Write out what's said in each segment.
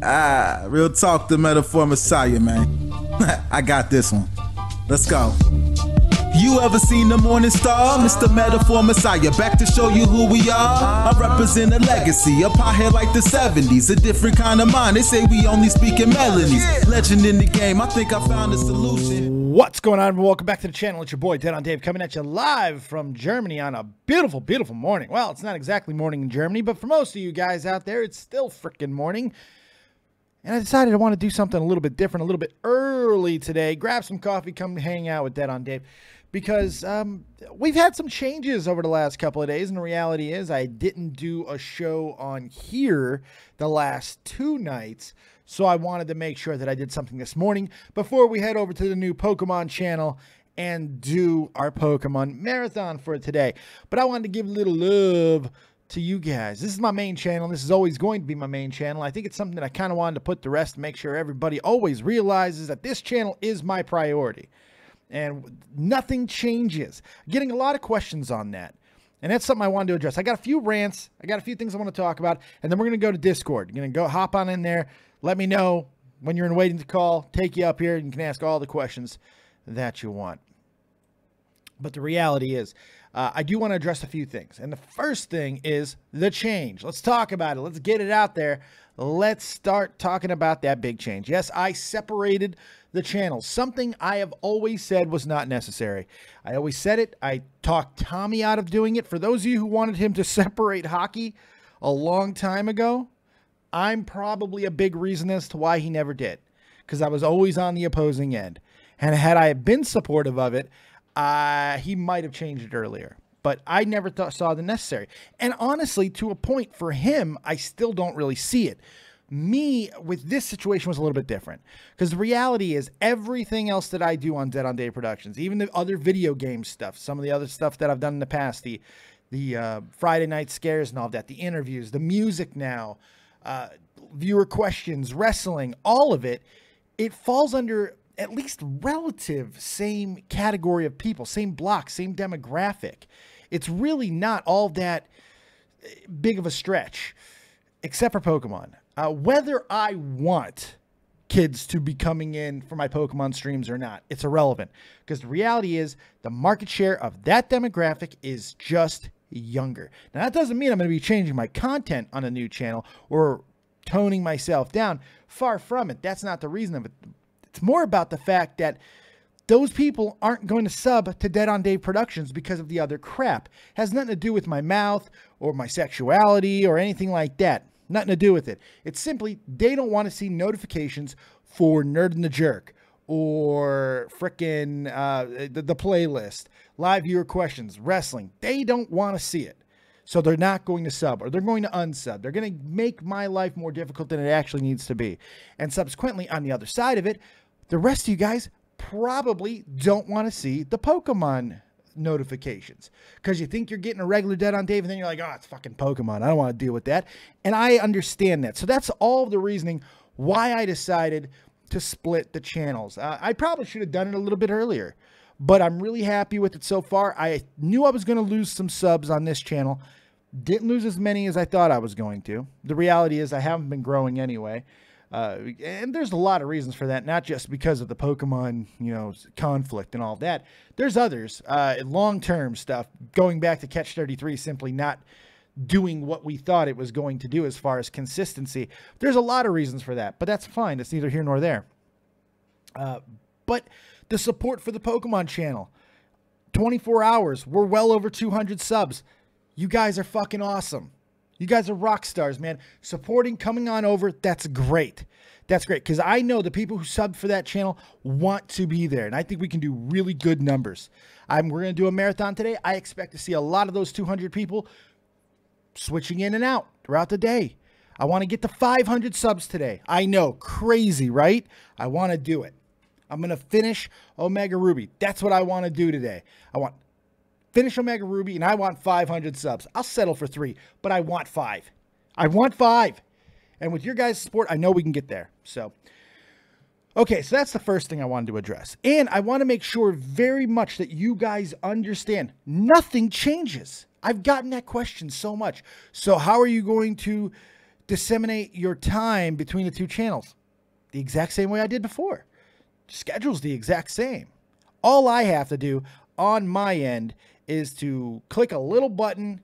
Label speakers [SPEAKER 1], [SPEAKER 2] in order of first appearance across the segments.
[SPEAKER 1] Real talk, the metaphor messiah, man. I got this one. Let's go. You ever seen the morning star? Mr. Metaphor Messiah, back to show you who we are. I represent a legacy, a pothead like the 70s, a different kind of mind. They say we only speak in melodies. Legend in the game, I think I found a solution.
[SPEAKER 2] What's going on? Welcome back to the channel. It's your boy, Dead on Dave, coming at you live from Germany on a beautiful, beautiful morning. Well, it's not exactly morning in Germany, but for most of you guys out there, it's still freaking morning. And I decided I want to do something a little bit different, a little bit early today. Grab some coffee, come hang out with Dead on Dave. Because we've had some changes over the last couple of days, and the reality is I didn't do a show on here the last 2 nights, so I wanted to make sure that I did something this morning before we head over to the new Pokemon channel and do our Pokemon Marathon for today. But I wanted to give a little love to you guys. This is my main channel. This is always going to be my main channel. I think it's something that I kind of wanted to put to rest to make sure everybody always realizes that this channel is my priority. And nothing changes. Getting a lot of questions on that. And that's something I wanted to address. I got a few rants. I got a few things I want to talk about. And then we're going to go to Discord. You're going to go hop on in there. Let me know when you're in waiting to call. Take you up here and you can ask all the questions that you want. But the reality is, I do want to address a few things. And the first thing is the change. Let's talk about it. Let's get it out there. Let's start talking about that big change. Yes, I separated the channels. Something I have always said was not necessary. I always said it. I talked Tommy out of doing it. For those of you who wanted him to separate hockey a long time ago, I'm probably a big reason as to why he never did. Because I was always on the opposing end. And had I been supportive of it, he might have changed it earlier. But I never saw the necessary. And honestly, to a point for him, I still don't really see it. Me, with this situation, was a little bit different. Because the reality is, everything else that I do on Dead on Dave Productions, even the other video game stuff, some of the other stuff that I've done in the past, the Friday night scares and all that, the interviews, the music now, viewer questions, wrestling, all of it, it falls under at least relative same category of people, same block, same demographic. It's really not all that big of a stretch, except for Pokemon. Whether I want kids to be coming in for my Pokemon streams or not, it's irrelevant. Because the reality is the market share of that demographic is just younger. Now, that doesn't mean I'm going to be changing my content on a new channel or toning myself down. Far from it. That's not the reason of it. It's more about the fact that those people aren't going to sub to Dead on Dave Productions because of the other crap. It has nothing to do with my mouth or my sexuality or anything like that. Nothing to do with it. It's simply they don't want to see notifications for Nerd and the Jerk or frickin' the playlist, live viewer questions, wrestling. They don't want to see it. So they're not going to sub or they're going to unsub. They're going to make my life more difficult than it actually needs to be. And subsequently, on the other side of it, the rest of you guys probably don't want to see the Pokemon notifications because you think you're getting a regular Dead on Dave and then you're like, oh, it's fucking Pokemon. I don't want to deal with that. And I understand that. So that's all the reasoning why I decided to split the channels. I probably should have done it a little bit earlier, but I'm really happy with it so far. I knew I was going to lose some subs on this channel. Didn't lose as many as I thought I was going to. The reality is I haven't been growing anyway. And there's a lot of reasons for that, not just because of the Pokemon, conflict and all that. There's others, long-term stuff, going back to Catch 33, simply not doing what we thought it was going to do as far as consistency. There's a lot of reasons for that, but that's fine. It's neither here nor there. But the support for the Pokemon channel, 24 hours, we're well over 200 subs. You guys are fucking awesome. You guys are rock stars, man. Supporting, coming on over, that's great. That's great, because I know the people who subbed for that channel want to be there, and I think we can do really good numbers. We're going to do a marathon today. I expect to see a lot of those 200 people switching in and out throughout the day. I want to get to 500 subs today. I know, crazy, right? I want to do it. I'm going to finish Omega Ruby. That's what I want to do today. I want finish Omega Ruby, and I want 500 subs. I'll settle for 3, but I want 5. I want 5. And with your guys' support, I know we can get there. So, okay, so that's the first thing I wanted to address. And I want to make sure very much that you guys understand nothing changes. I've gotten that question so much. So how are you going to disseminate your time between the two channels the exact same way I did before. Schedule's the exact same. All I have to do on my end is to click a little button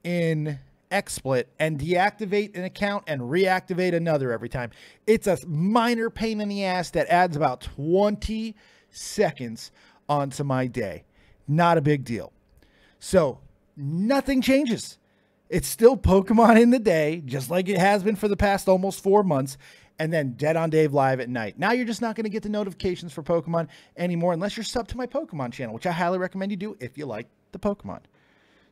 [SPEAKER 2] in XSplit and deactivate an account and reactivate another every time. It's a minor pain in the ass that adds about 20 seconds onto my day. Not a big deal. So nothing changes. It's still Pokemon in the day, just like it has been for the past almost 4 months, and then Dead on Dave live at night. Now you're just not going to get the notifications for Pokemon anymore unless you're subbed to my Pokemon channel, which I highly recommend you do if you like the Pokemon.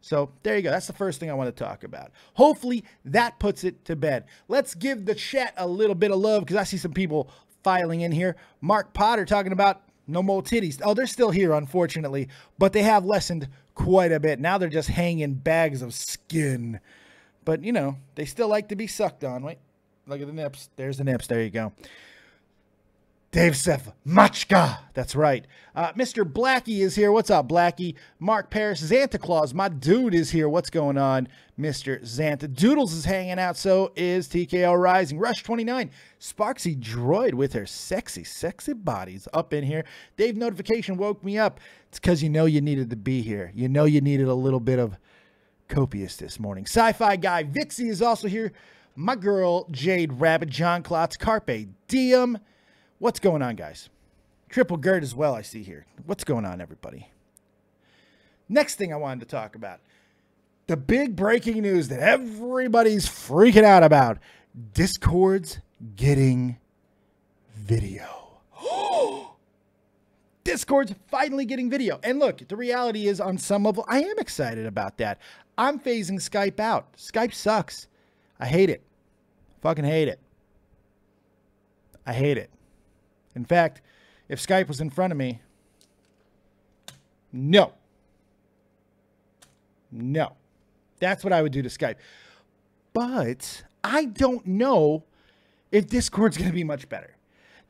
[SPEAKER 2] So there you go. That's the first thing I want to talk about. Hopefully that puts it to bed. Let's give the chat a little bit of love because I see some people filing in here. Mark Potter talking about no more titties. Oh, they're still here, unfortunately, but they have lessened quite a bit. Now they're just hanging bags of skin. But, you know, they still like to be sucked on. Wait, look at the nips. There's the nips. There you go. Dave Seth, Machka. That's right. Mr. Blackie is here. What's up, Blackie? Mark Paris, Santa Claus. My dude is here. What's going on, Mr. Xanta? Doodles is hanging out. So is TKO Rising. Rush 29. Sparksy Droid with her sexy, sexy bodies up in here. Dave Notification woke me up. It's because you know you needed to be here. You know you needed a little bit of copious this morning. Sci-Fi Guy. Vixie is also here. My girl, Jade Rabbit. John Klotz. Carpe Diem. What's going on, guys? Triple Gerd as well, I see here. What's going on, everybody? Next thing I wanted to talk about. The big breaking news that everybody's freaking out about. Discord's getting video. Discord's finally getting video. And look, the reality is on some level, I am excited about that. I'm phasing Skype out. Skype sucks. I hate it. Fucking hate it. I hate it. In fact, if Skype was in front of me, no. That's what I would do to Skype. But I don't know if Discord's going to be much better.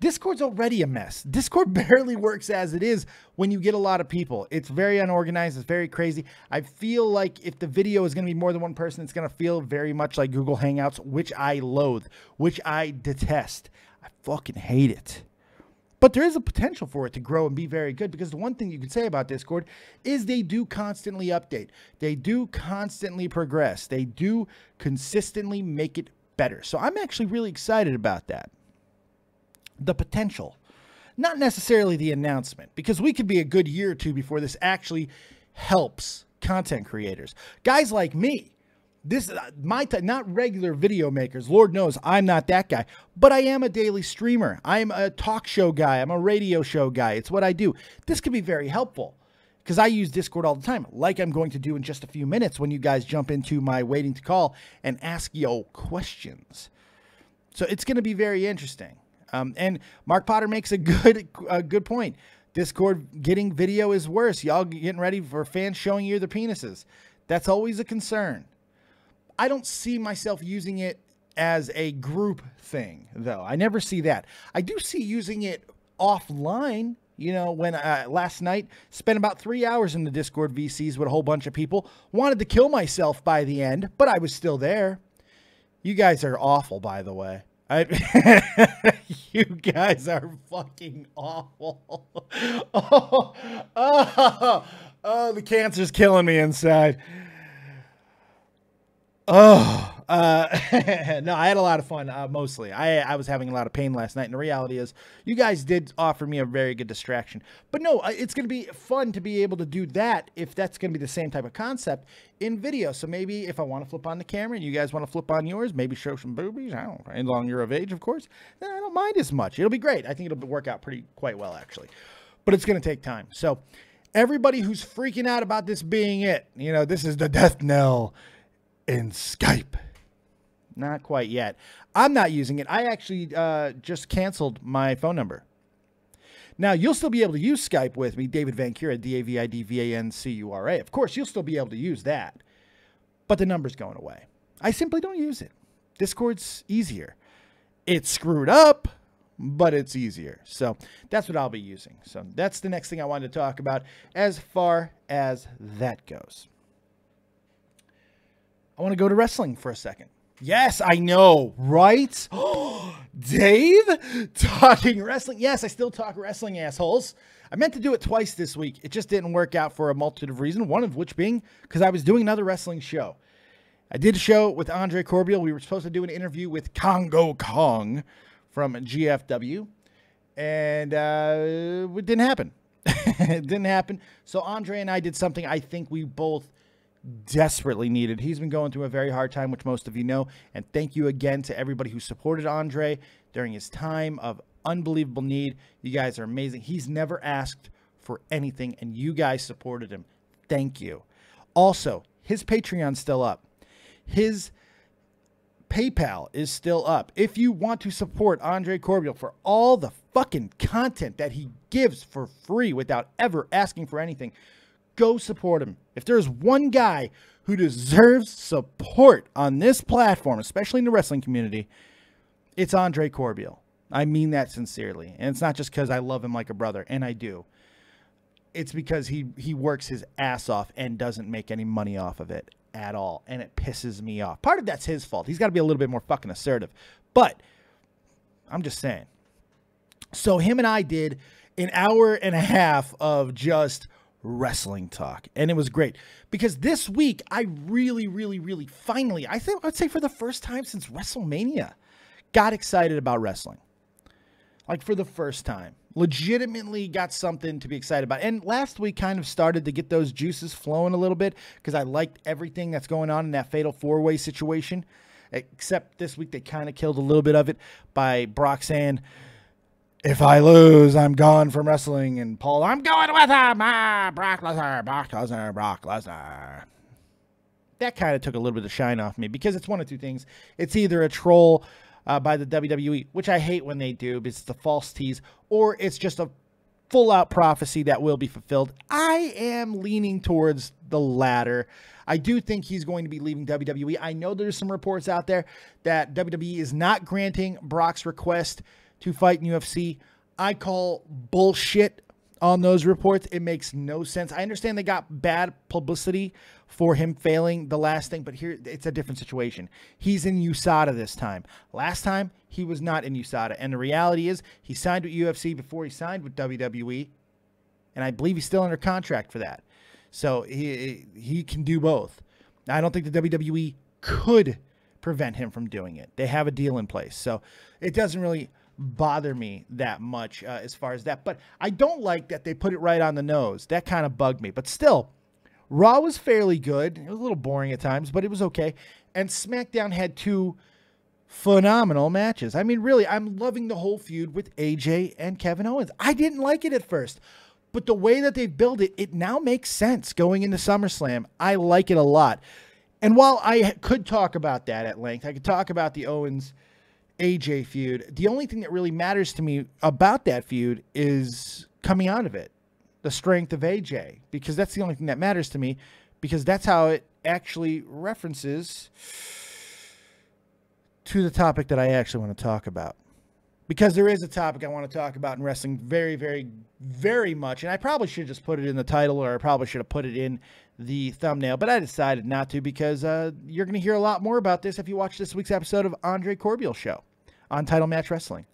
[SPEAKER 2] Discord's already a mess. Discord barely works as it is when you get a lot of people. It's very unorganized. It's very crazy. I feel like if the video is going to be more than one person, it's going to feel very much like Google Hangouts, which I loathe, which I detest. I fucking hate it. But there is a potential for it to grow and be very good because the one thing you can say about Discord is they do constantly update. They do constantly progress. They do consistently make it better. So I'm actually really excited about that. The potential. Not necessarily the announcement, because we could be a good year or two before this actually helps content creators. Guys like me. This not regular video makers. Lord knows I'm not that guy, but I am a daily streamer. I'm a talk show guy. I'm a radio show guy. It's what I do. This could be very helpful because I use Discord all the time, like I'm going to do in just a few minutes when you guys jump into my waiting to call and ask yo questions. So it's going to be very interesting. And Mark Potter makes a good point. Discord getting video is worse. Y'all getting ready for fans showing you their penises. That's always a concern. I don't see myself using it as a group thing, though. I never see that. I do see using it offline. You know, when last night, spent about 3 hours in the Discord VCs with a whole bunch of people. Wanted to kill myself by the end, but I was still there. You guys are awful, by the way. You guys are fucking awful. The cancer's killing me inside. No, I had a lot of fun, mostly. I was having a lot of pain last night, and the reality is you guys did offer me a very good distraction. But no, it's going to be fun to be able to do that if that's going to be the same type of concept in video. So maybe if I want to flip on the camera and you guys want to flip on yours, maybe show some boobies, I don't know, as long as you're of age, of course, then I don't mind as much. It'll be great. I think it'll work out quite well, actually. But it's going to take time. So everybody who's freaking out about this being it, you know, this is the death knell in Skype. Not quite yet. I'm not using it. I actually just canceled my phone number. Now, you'll still be able to use Skype with me, David Vancura, DavidVancura. Of course, you'll still be able to use that. But the number's going away. I simply don't use it. Discord's easier. It's screwed up, but it's easier. So that's what I'll be using. So that's the next thing I wanted to talk about as far as that goes. I want to go to wrestling for a second. Yes, I know, right? Dave talking wrestling. Yes, I still talk wrestling, assholes. I meant to do it twice this week. It just didn't work out for a multitude of reasons, one of which being because I was doing another wrestling show. I did a show with Andre Corbiel. We were supposed to do an interview with Congo Kong from GFW, and it didn't happen. It didn't happen. So Andre and I did something I think we both desperately needed. He's been going through a very hard time, which most of you know, and thank you again to everybody who supported Andre during his time of unbelievable need. You guys are amazing. He's never asked for anything, and you guys supported him. Thank you. Also, his Patreon's still up. His PayPal is still up. If you want to support Andre Corbiel for all the fucking content that he gives for free without ever asking for anything, go support him. If there's one guy who deserves support on this platform, especially in the wrestling community, it's Andre Corbiel. I mean that sincerely. And it's not just because I love him like a brother, and I do. It's because he works his ass off and doesn't make any money off of it at all, and it pisses me off. Part of that's his fault. He's got to be a little bit more fucking assertive, but I'm just saying. So him and I did an hour and a half of just wrestling talk, and it was great because this week I really finally, I'd say for the first time since WrestleMania, got excited about wrestling. Like for the first time, legitimately got something to be excited about. And last week kind of started to get those juices flowing a little bit because I liked everything that's going on in that fatal four-way situation. Except this week they kind of killed a little bit of it by Brock saying, if I lose, I'm gone from wrestling. And Paul, I'm going with him. Brock Lesnar. That kind of took a little bit of shine off me because it's one of two things. It's either a troll by the WWE, which I hate when they do because it's a false tease, or it's just a full-out prophecy that will be fulfilled. I am leaning towards the latter. I do think he's going to be leaving WWE. I know there's some reports out there that WWE is not granting Brock's request to fight in UFC. I call bullshit on those reports. It makes no sense. I understand they got bad publicity for him failing the last thing, but here it's a different situation. He's in USADA this time. Last time, he was not in USADA. And the reality is he signed with UFC before he signed with WWE, and I believe he's still under contract for that. So he can do both. Now, I don't think the WWE could prevent him from doing it. They have a deal in place. So it doesn't really bother me that much as far as that. But I don't like that they put it right on the nose. That kind of bugged me. But still, Raw was fairly good. It was a little boring at times, but it was okay. And SmackDown had two phenomenal matches. I mean, really, I'm loving the whole feud with AJ and Kevin Owens. I didn't like it at first, but the way that they've built it, it now makes sense going into SummerSlam. I like it a lot. And while I could talk about that at length, I could talk about the Owens AJ feud. The only thing that really matters to me about that feud is coming out of it, the strength of AJ, because that's the only thing that matters to me, because that's how it actually references to the topic that I actually want to talk about. Because there is a topic I want to talk about in wrestling very much, and I probably should have just put it in the title, or I probably should have put it in the thumbnail, but I decided not to because you're going to hear a lot more about this if you watch this week's episode of Andre Corbiel's show on Title Match Wrestling.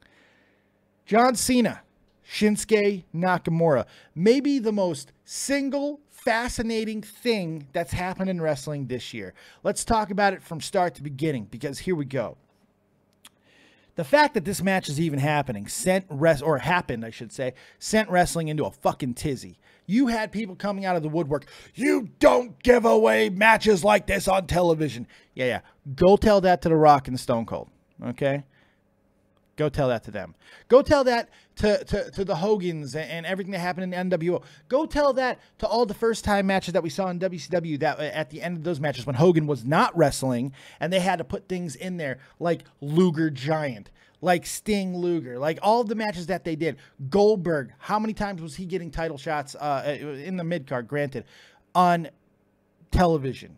[SPEAKER 2] John Cena, Shinsuke Nakamura, maybe the most single fascinating thing that's happened in wrestling this year. Let's talk about it from start to beginning, because here we go. The fact that this match is even happening sent wrestling into a fucking tizzy. You had people coming out of the woodwork. You don't give away matches like this on television. Yeah. Go tell that to The Rock and Stone Cold. Okay? Go tell that to them. Go tell that to the Hogans and everything that happened in the NWO. Go tell that to all the first-time matches that we saw in WCW that at the end of those matches when Hogan was not wrestling and they had to put things in there like Luger Giant, like Sting Luger, like all of the matches that they did. Goldberg, how many times was he getting title shots in the mid-card, granted, on television?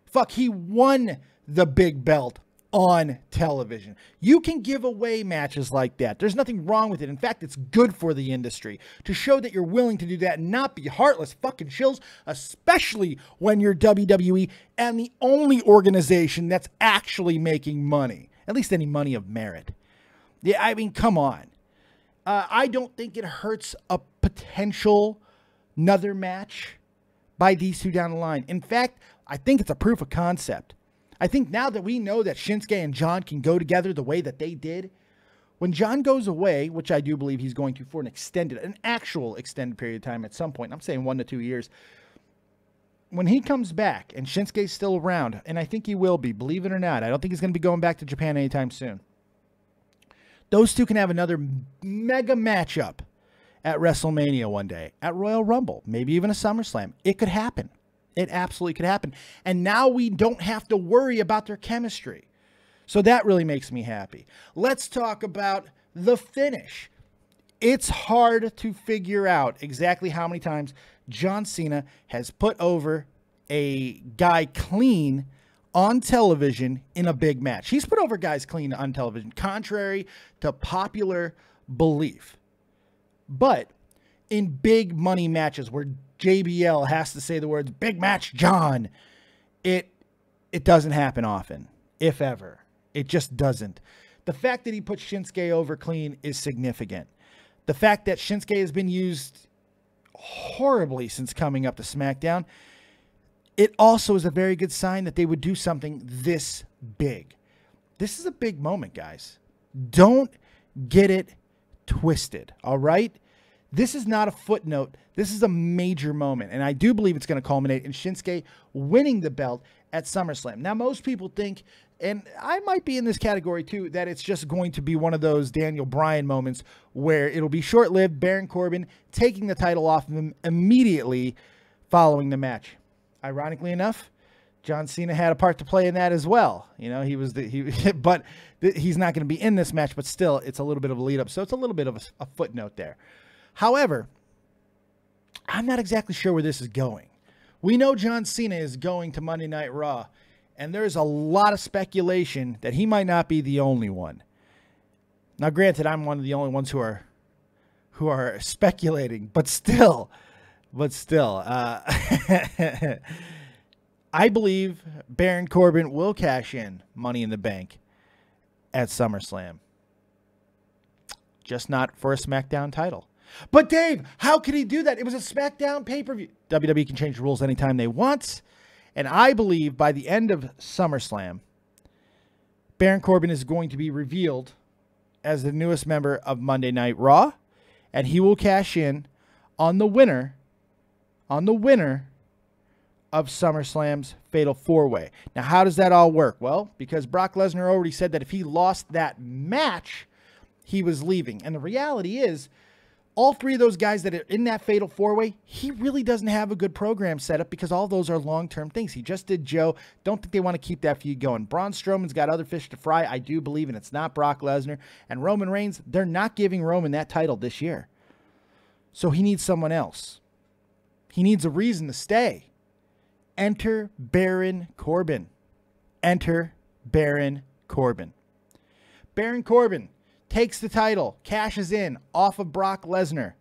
[SPEAKER 2] Fuck, he won the big belt on television. You can give away matches like that. There's nothing wrong with it. In fact, it's good for the industry to show that you're willing to do that and not be heartless fucking shills, especially when you're WWE and the only organization that's actually making money, at least any money of merit. Yeah, I mean, come on. I don't think it hurts a potential another match by these two down the line. In fact, I think it's a proof of concept. I think now that we know that Shinsuke and John can go together the way that they did, when John goes away, which I do believe he's going to for an actual extended period of time at some point, I'm saying 1 to 2 years, when he comes back and Shinsuke's still around, and I think he will be, believe it or not, I don't think he's going to be going back to Japan anytime soon. Those two can have another mega matchup at WrestleMania one day, at Royal Rumble, maybe even a SummerSlam. It could happen. It absolutely could happen. And now we don't have to worry about their chemistry. So that really makes me happy. Let's talk about the finish. It's hard to figure out exactly how many times John Cena has put over a guy clean on television in a big match. He's put over guys clean on television, contrary to popular belief. But in big money matches where JBL has to say the words, "Big match, John," it doesn't happen often, if ever. It just doesn't. The fact that he put Shinsuke over clean is significant. The fact that Shinsuke has been used horribly since coming up to SmackDown, it also is a very good sign that they would do something this big. This is a big moment, guys. Don't get it twisted, all right? This is not a footnote. This is a major moment, and I do believe it's going to culminate in Shinsuke winning the belt at SummerSlam. Now, most people think, and I might be in this category too, that it's just going to be one of those Daniel Bryan moments where it'll be short-lived, Baron Corbin taking the title off of him immediately following the match. Ironically enough, John Cena had a part to play in that as well. You know, but he's not going to be in this match, but still, it's a little bit of a lead-up, so it's a little bit of a footnote there. However, I'm not exactly sure where this is going. We know John Cena is going to Monday Night Raw, and there's a lot of speculation that he might not be the only one. Now, granted, I'm one of the only ones who are speculating, but still, I believe Baron Corbin will cash in Money in the Bank at SummerSlam. Just not for a SmackDown title. But Dave, how could he do that? It was a SmackDown pay-per-view. WWE can change the rules anytime they want. And I believe by the end of SummerSlam, Baron Corbin is going to be revealed as the newest member of Monday Night Raw. And he will cash in on the winner of SummerSlam's Fatal 4-Way. Now, how does that all work? Well, because Brock Lesnar already said that if he lost that match, he was leaving. And the reality is, all three of those guys that are in that Fatal 4-Way, he really doesn't have a good program set up because all those are long-term things. He just did Joe. Don't think they want to keep that feud going. Braun Strowman's got other fish to fry, I do believe, and it's not Brock Lesnar. And Roman Reigns, they're not giving Roman that title this year. So he needs someone else. He needs a reason to stay. Enter Baron Corbin. Enter Baron Corbin. Baron Corbin takes the title, cashes in off of Brock Lesnar.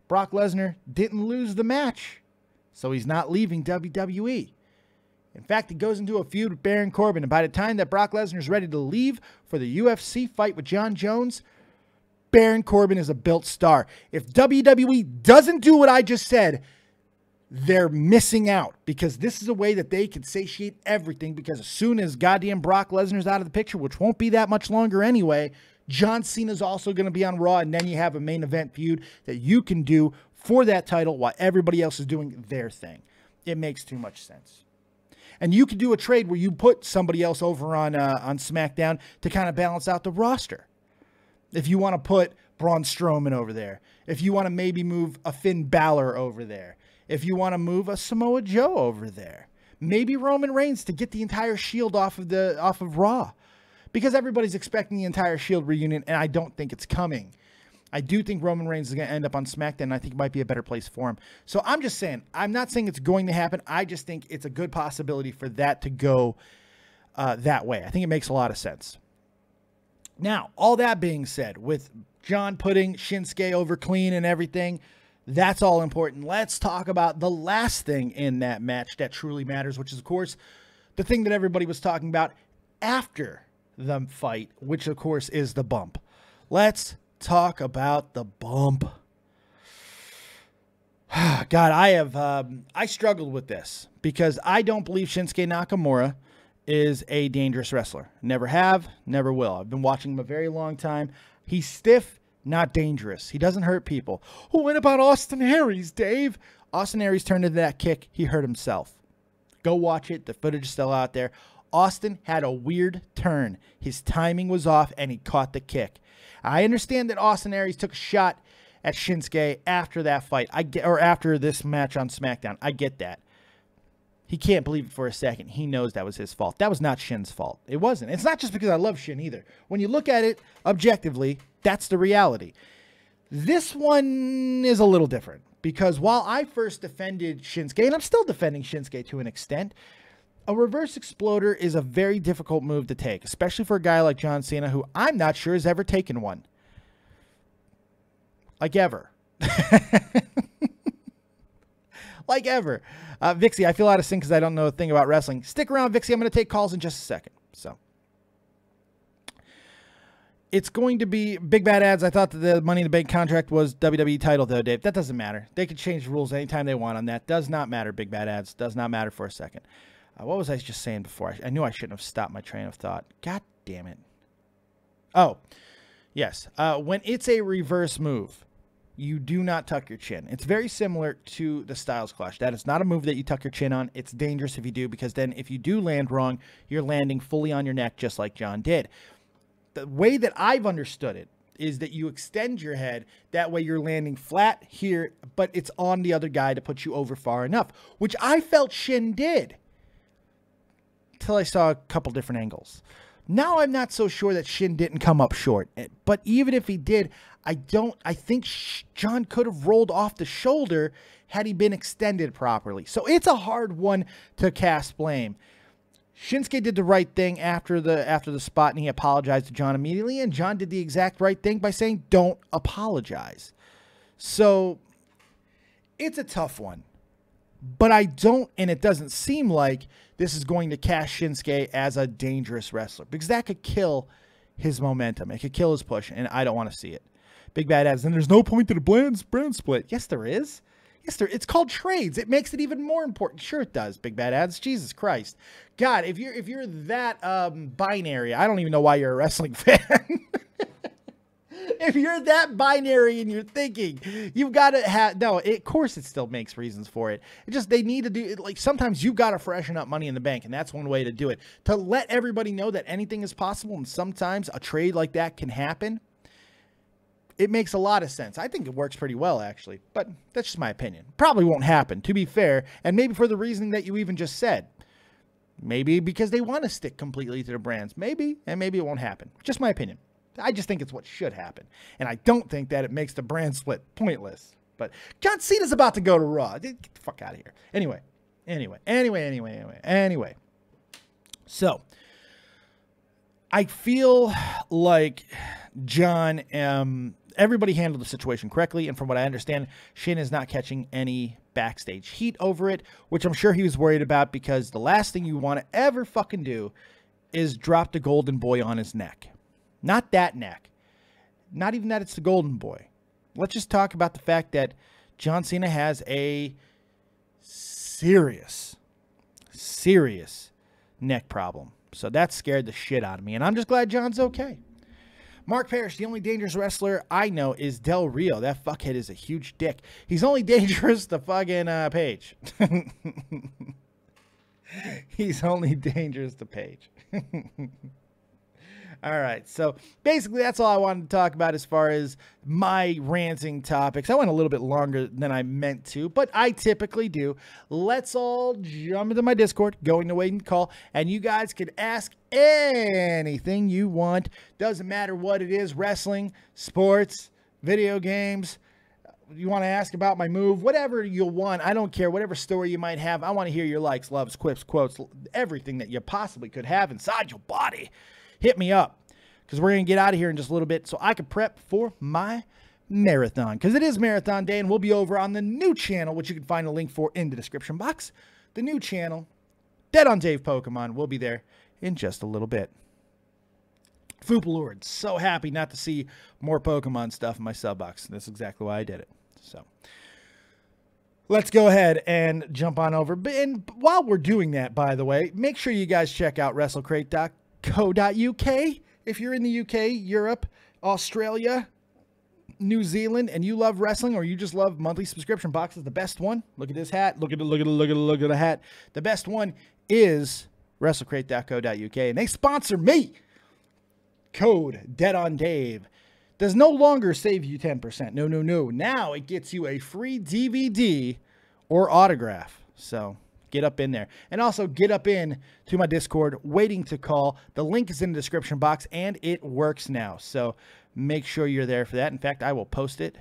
[SPEAKER 2] Brock Lesnar didn't lose the match, so he's not leaving WWE. In fact, he goes into a feud with Baron Corbin, and by the time that Brock Lesnar is ready to leave for the UFC fight with John Jones, Baron Corbin is a built star. If WWE doesn't do what I just said, they're missing out, because this is a way that they can satiate everything, because as soon as goddamn Brock Lesnar's out of the picture, which won't be that much longer anyway, John Cena's also going to be on Raw, and then you have a main event feud that you can do for that title while everybody else is doing their thing. It makes too much sense. And you could do a trade where you put somebody else over on SmackDown to kind of balance out the roster. If you want to put Braun Strowman over there, if you want to maybe move a Finn Balor over there, if you want to move a Samoa Joe over there, maybe Roman Reigns to get the entire Shield off of Raw. Because everybody's expecting the entire Shield reunion, and I don't think it's coming. I do think Roman Reigns is going to end up on SmackDown, and I think it might be a better place for him. So I'm just saying, I'm not saying it's going to happen. I just think it's a good possibility for that to go that way. I think it makes a lot of sense. Now, all that being said, with John putting Shinsuke over clean and everything, that's all important. Let's talk about the last thing in that match that truly matters, which is, of course, the thing that everybody was talking about after the fight, which, of course, is the bump. Let's talk about the bump. God, I struggled with this because I don't believe Shinsuke Nakamura is a dangerous wrestler. Never have, never will. I've been watching him a very long time. He's stiff, not dangerous. He doesn't hurt people. Oh, what about Austin Aries, Dave? Austin Aries turned into that kick. He hurt himself. Go watch it. The footage is still out there. Austin had a weird turn. His timing was off, and he caught the kick. I understand that Austin Aries took a shot at Shinsuke after that fight. Or after this match on SmackDown. I get that. He can't believe it for a second. He knows that was his fault. That was not Shin's fault. It wasn't. It's not just because I love Shin either. When you look at it objectively, that's the reality. This one is a little different because while I first defended Shinsuke, and I'm still defending Shinsuke to an extent, a reverse exploder is a very difficult move to take, especially for a guy like John Cena, who I'm not sure has ever taken one. Like ever. Like ever. Vixie, I feel out of sync because I don't know a thing about wrestling. Stick around, Vixie. I'm going to take calls in just a second. So, it's going to be Big Bad Ads. I thought that the Money in the Bank contract was WWE title, though, Dave. That doesn't matter. They can change the rules anytime they want on that. Does not matter, Big Bad Ads. Does not matter for a second. What was I just saying before? I knew I shouldn't have stopped my train of thought. God damn it. Oh, yes. When it's a reverse move, you do not tuck your chin. It's very similar to the Styles Clash. That is not a move that you tuck your chin on. It's dangerous if you do, because then if you do land wrong, you're landing fully on your neck just like John did. The way that I've understood it is that you extend your head. That way you're landing flat here, but it's on the other guy to put you over far enough, which I felt Shin did till I saw a couple different angles. Now I'm not so sure that Shin didn't come up short, but even if he did, I think John could have rolled off the shoulder had he been extended properly. So it's a hard one to cast blame. Shinsuke did the right thing after the spot, and he apologized to John immediately, and John did the exact right thing by saying, don't apologize. So it's a tough one. But I don't, and it doesn't seem like this is going to cast Shinsuke as a dangerous wrestler, because that could kill his momentum. It could kill his push, and I don't want to see it. Big Bad adds, and there's no point to the brand split. Yes, there is. Yes, there. It's called trades. It makes it even more important. Sure, it does. Big Bad adds. Jesus Christ, God, if you're that binary, I don't even know why you're a wrestling fan. If you're that binary in your thinking, you've got to have, no, of course it still makes reasons for it. It just, they need to do it. Like, sometimes you've got to freshen up Money in the Bank, and that's one way to do it. To let everybody know that anything is possible, and sometimes a trade like that can happen. It makes a lot of sense. I think it works pretty well, actually, but that's just my opinion. Probably won't happen, to be fair, and maybe for the reason that you even just said. Maybe because they want to stick completely to the brands. Maybe, and maybe it won't happen. Just my opinion. I just think it's what should happen. And I don't think that it makes the brand split pointless. But John Cena's about to go to Raw. Get the fuck out of here. Anyway. So, I feel like John, everybody handled the situation correctly. And from what I understand, Shin is not catching any backstage heat over it, which I'm sure he was worried about, because the last thing you want to ever fucking do is drop the golden boy on his neck. Not that neck. Not even that it's the golden boy. Let's just talk about the fact that John Cena has a serious neck problem. So that scared the shit out of me. And I'm just glad John's okay. Mark Parrish, the only dangerous wrestler I know is Del Rio. That fuckhead is a huge dick. He's only dangerous to fucking Paige. He's only dangerous to Paige. All right, so basically that's all I wanted to talk about as far as my ranting topics. I went a little bit longer than I meant to, but I typically do. Let's all jump into my Discord, going to Wait and Call, and you guys can ask anything you want. Doesn't matter what it is, wrestling, sports, video games, you want to ask about my move, whatever you want. I don't care. Whatever story you might have. I want to hear your likes, loves, quips, quotes, everything that you possibly could have inside your body. Hit me up, because we're going to get out of here in just a little bit so I can prep for my marathon, because it is marathon day, and we'll be over on the new channel, which you can find a link for in the description box. The new channel, Dead on Dave Pokemon, will be there in just a little bit. Foop Lord, so happy not to see more Pokemon stuff in my sub box. That's exactly why I did it. So let's go ahead and jump on over. And while we're doing that, by the way, make sure you guys check out WrestleCrate.co.uk. If you're in the UK, Europe, Australia, New Zealand, and you love wrestling, or you just love monthly subscription boxes, the best one, look at this hat, look at the hat. The best one is WrestleCrate.co.uk, and they sponsor me. Code DeadOnDave does no longer save you 10%. No. Now it gets you a free DVD or autograph. So get up in there. And also get up in to my Discord, waiting to call. The link is in the description box, and it works now. So make sure you're there for that. In fact, I will post it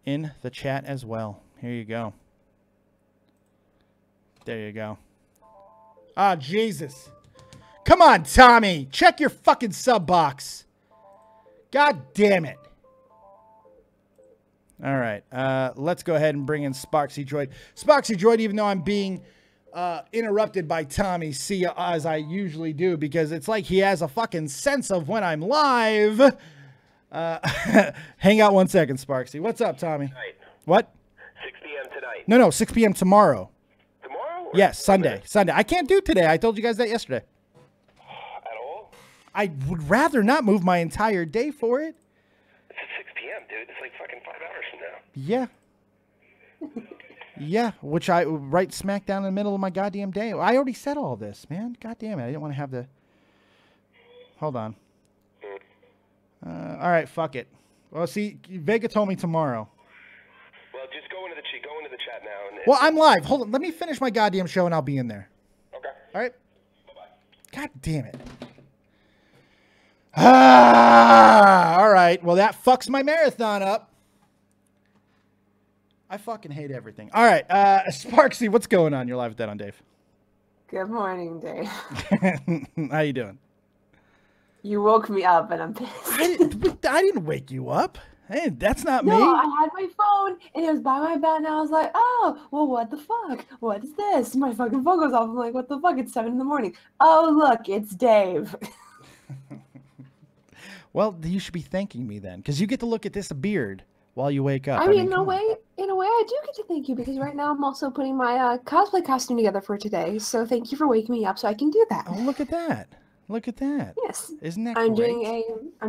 [SPEAKER 2] in the chat as well. Here you go. There you go. Ah, Jesus. Come on, Tommy. Check your fucking sub box. God damn it. All right. Let's go ahead and bring in Sparksy Droid. Sparksy Droid, even though I'm being interrupted by Tommy C, as I usually do, because it's like he has a fucking sense of when I'm live. Hang out 1 second, Sparksy. What's up, Tommy?
[SPEAKER 3] Tonight.
[SPEAKER 2] What?
[SPEAKER 3] 6 p.m. tonight.
[SPEAKER 2] No, 6 p.m. tomorrow.
[SPEAKER 3] Tomorrow?
[SPEAKER 2] Yes, Sunday. Sunday. I can't do today. I told you guys that yesterday.
[SPEAKER 3] At all?
[SPEAKER 2] I would rather not move my entire day for it.
[SPEAKER 3] It's at 6 p.m., dude. It's like fucking 5 hours from now.
[SPEAKER 2] Yeah. Yeah, which I right smack down in the middle of my goddamn day. I already said all this, man. God damn it. I didn't want to have the... Hold on. All right, fuck it. Well, see, Vega told me tomorrow.
[SPEAKER 3] Well, just go into the chat now. And
[SPEAKER 2] Well, I'm live. Hold on. Let me finish my goddamn show, and I'll be in there.
[SPEAKER 3] Okay.
[SPEAKER 2] All right?
[SPEAKER 3] Bye-bye.
[SPEAKER 2] God damn it. Ah, all right. Well, that fucks my marathon up. I fucking hate everything. All right. Sparksy, what's going on? You're live with Dead on Dave.
[SPEAKER 4] Good morning, Dave.
[SPEAKER 2] How you doing?
[SPEAKER 4] You woke me up and I'm pissed.
[SPEAKER 2] I didn't wake you up. Hey, that's not me.
[SPEAKER 4] No, I had my phone and it was by my bed and I was like, oh, well, what the fuck? What is this? My fucking phone goes off. I'm like, what the fuck? It's 7 in the morning. Oh, look, it's Dave.
[SPEAKER 2] Well, you should be thanking me then, because you get to look at this beard while you wake up.
[SPEAKER 4] I mean, in a way, I do get to thank you because right now I'm also putting my cosplay costume together for today. So thank you for waking me up so I can do that.
[SPEAKER 2] Oh, look at that. Look at that.
[SPEAKER 4] Yes.
[SPEAKER 2] Isn't that
[SPEAKER 4] I'm
[SPEAKER 2] great?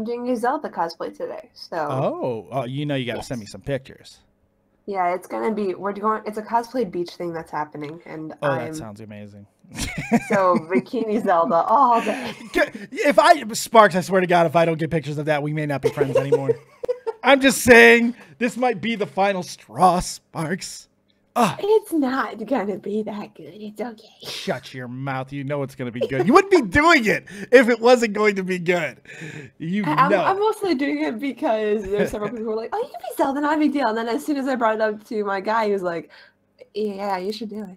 [SPEAKER 4] doing a Zelda cosplay today. So
[SPEAKER 2] Oh, you know you got to send me some pictures.
[SPEAKER 4] yeah, it's gonna be it's a cosplay beach thing that's happening, and
[SPEAKER 2] That sounds amazing.
[SPEAKER 4] So bikini Zelda all day.
[SPEAKER 2] Sparks, I swear to God, if I don't get pictures of that, we may not be friends anymore. I'm just saying, this might be the final straw, Sparks.
[SPEAKER 4] It's not gonna be that good. It's okay.
[SPEAKER 2] Shut your mouth. You know it's going to be good. You wouldn't be doing it if it wasn't going to be good.
[SPEAKER 4] I'm mostly doing it because there's several people who are like, oh, you can be Zelda, not a big deal. And then as soon as I brought it up to my guy, he was like, yeah, you should do it.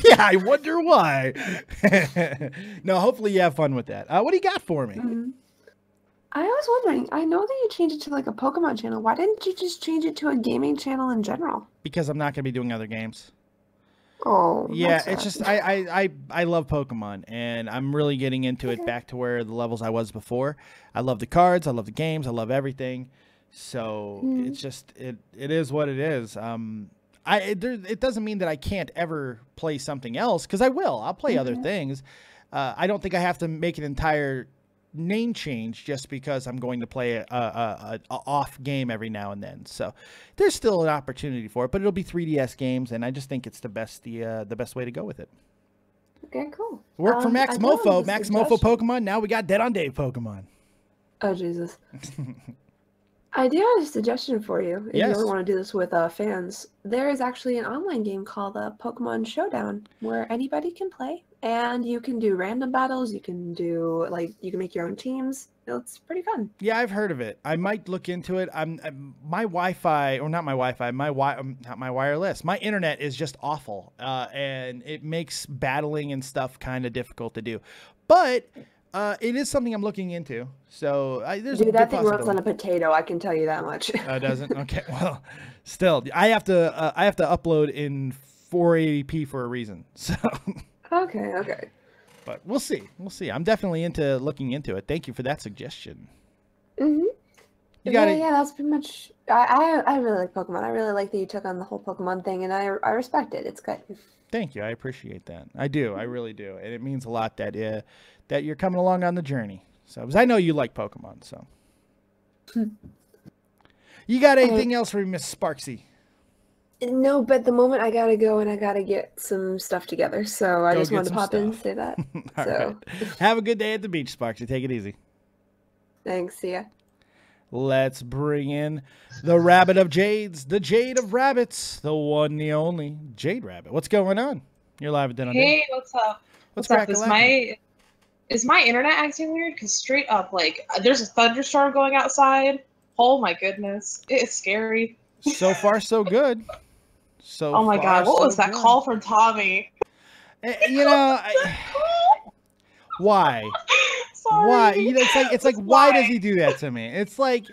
[SPEAKER 2] Yeah, I wonder why. No, hopefully you have fun with that. What do you got for me?
[SPEAKER 4] Mm-hmm. I was wondering, I know that you changed it to like a Pokemon channel. Why didn't you just change it to a gaming channel in general?
[SPEAKER 2] Because I'm not going to be doing other games.
[SPEAKER 4] Oh,
[SPEAKER 2] yeah, it's just I love Pokemon, and I'm really getting into it back to where the levels I was before. I love the cards, I love the games, I love everything. So it's just it is what it is. It doesn't mean that I can't ever play something else, because I will. I'll play other things. I don't think I have to make an entire name change just because I'm going to play a off game every now and then. So there's still an opportunity for it, but it'll be 3DS games, and I just think it's the best way to go with it.
[SPEAKER 4] Okay, cool.
[SPEAKER 2] Work for Max Mofo. Max Mofo Pokemon. Now we got Dead on Dave Pokemon.
[SPEAKER 4] Oh, Jesus. I do have a suggestion for you if you really want to do this with fans. There is actually an online game called Pokemon Showdown where anybody can play, and you can do random battles. You can do you can make your own teams. It's pretty fun.
[SPEAKER 2] Yeah, I've heard of it. I might look into it. My Wi-Fi, or not my Wi-Fi, not my wireless. My internet is just awful, and it makes battling and stuff kind of difficult to do. But it is something I'm looking into. So there's
[SPEAKER 4] Dude, that thing runs on a potato. I can tell you that much.
[SPEAKER 2] Doesn't? Okay. Well, still, I have to upload in 480p for a reason. So.
[SPEAKER 4] Okay.
[SPEAKER 2] But we'll see. We'll see. I'm definitely into looking into it. Thank you for that suggestion.
[SPEAKER 4] Mm-hmm.
[SPEAKER 2] You got it.
[SPEAKER 4] Yeah, that's pretty much. I really like Pokemon. I really like that you took on the whole Pokemon thing, and I respect it. It's good.
[SPEAKER 2] Thank you. I appreciate that. I do. I really do. And it means a lot that you're coming along on the journey. So, because I know you like Pokemon. So, you got anything else for me, Miss Sparksy?
[SPEAKER 4] No, but the moment I gotta go and I gotta get some stuff together. So I just wanted to pop in and say that.
[SPEAKER 2] Right. Have a good day at the beach, Sparksy. Take it easy.
[SPEAKER 4] Thanks. See ya.
[SPEAKER 2] Let's bring in the Rabbit of Jades, the Jade of Rabbits, the one, the only Jade Rabbit. What's going on? You're live at Dinner.
[SPEAKER 5] Hey, what's up?
[SPEAKER 2] What's up?
[SPEAKER 5] Is my internet acting weird? Because straight up, like, there's a thunderstorm going outside. Oh my goodness, it's scary.
[SPEAKER 2] So far, so good.
[SPEAKER 5] Oh my god, what was that call from Tommy?
[SPEAKER 2] You know, why?
[SPEAKER 5] Sorry.
[SPEAKER 2] Why? You know, it's like why does he do that to me? It's like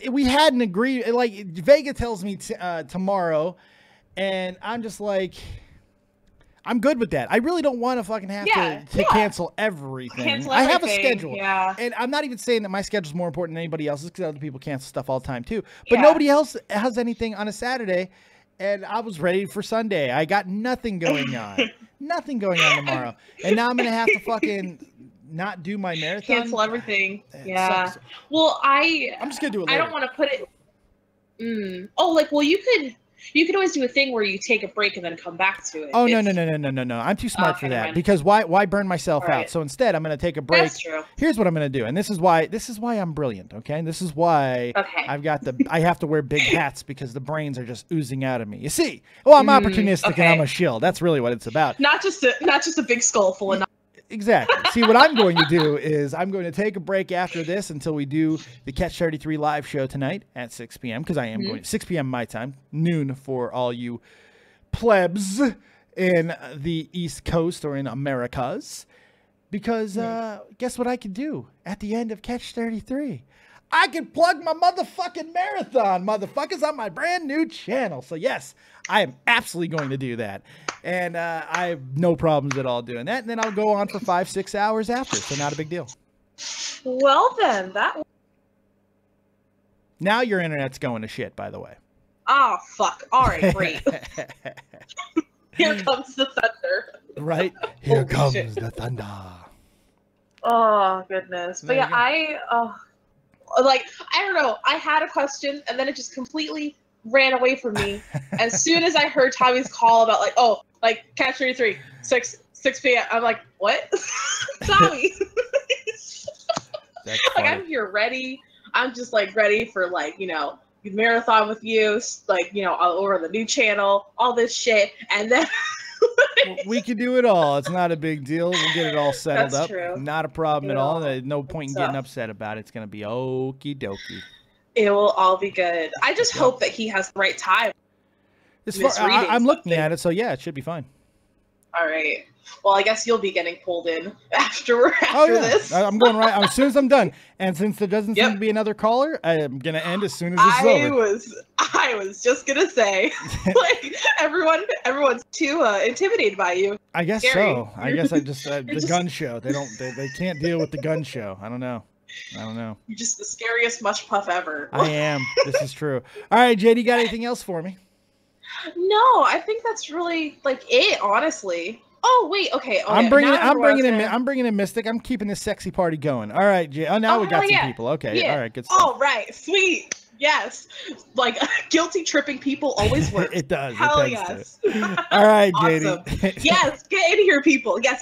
[SPEAKER 2] we had an agreement. Like Vega tells me tomorrow, and I'm just like, I'm good with that. I really don't want to fucking have to cancel everything. I have a schedule.
[SPEAKER 5] Yeah.
[SPEAKER 2] And I'm not even saying that my schedule's more important than anybody else's because other people cancel stuff all the time too. But nobody else has anything on a Saturday. And I was ready for Sunday. I got nothing going on. Nothing going on tomorrow. And now I'm going to have to fucking not do my marathon.
[SPEAKER 5] Cancel everything. Yeah. Well, I'm
[SPEAKER 2] just going to do it later.
[SPEAKER 5] I don't want to put it. Oh, like, well, you could always do a thing where you take a break and then come back to it.
[SPEAKER 2] Oh, no. I'm too smart for that because why burn myself out? So instead, I'm going to take a break.
[SPEAKER 5] That's true.
[SPEAKER 2] Here's what I'm going to do. And this is why I'm brilliant. Okay. And this is why I have to wear big hats because the brains are just oozing out of me. You see, I'm opportunistic and I'm a shill. That's really what it's about.
[SPEAKER 5] Not just a big skull full of.
[SPEAKER 2] Exactly. See, what I'm going to do is I'm going to take a break after this until we do the Catch 33 live show tonight at 6 p.m. because I am going 6 p.m. my time, noon for all you plebs in the East Coast or in Americas. Because guess what I can do at the end of Catch 33? I can plug my motherfucking marathon, motherfuckers, on my brand new channel. So yes, I am absolutely going to do that. And I have no problems at all doing that. And then I'll go on for 5-6 hours after. So not a big deal.
[SPEAKER 5] Well then,
[SPEAKER 2] now your internet's going to shit, by the way.
[SPEAKER 5] Oh, fuck. All right, great. Here comes the thunder.
[SPEAKER 2] Right? Here comes the thunder.
[SPEAKER 5] Oh, goodness. But yeah, I don't know. I had a question, and then it just completely ran away from me. As soon as I heard Tommy's call about, Catch 33, 6 p.m., I'm like, what? Tommy! I'm here ready. I'm just, ready for, marathon with you, over the new channel, all this shit, and then...
[SPEAKER 2] We can do it all. It's not a big deal. We'll get it all settled up.
[SPEAKER 5] True.
[SPEAKER 2] Not a problem at all. There's no point in getting upset about it. It's going to be okie dokie.
[SPEAKER 5] It will all be good. I just hope that he has the right time.
[SPEAKER 2] I'm looking at it, so yeah, it should be fine.
[SPEAKER 5] All right. Well, I guess you'll be getting pulled in after this.
[SPEAKER 2] I'm going right as soon as I'm done. And since there doesn't seem to be another caller, I'm going to end as soon as this is over.
[SPEAKER 5] I was just going to say, everyone's too intimidated by you.
[SPEAKER 2] I guess so. I guess the gun show. They can't deal with the gun show. I don't know.
[SPEAKER 5] You're just the scariest mush puff ever.
[SPEAKER 2] I am. This is true. All right, JD, you got anything else for me?
[SPEAKER 5] No, I think that's really it, honestly. Oh wait, okay.
[SPEAKER 2] I'm bringing in Mystic. I'm keeping this sexy party going. All right, Jay. Oh, now we got some people. Okay, all right, good stuff.
[SPEAKER 5] All right, sweet. Yes, guilty tripping people always work.
[SPEAKER 2] It does.
[SPEAKER 5] Hell yes.
[SPEAKER 2] All right,
[SPEAKER 5] awesome.
[SPEAKER 2] JD.
[SPEAKER 5] Yes, get in here, people. Yes.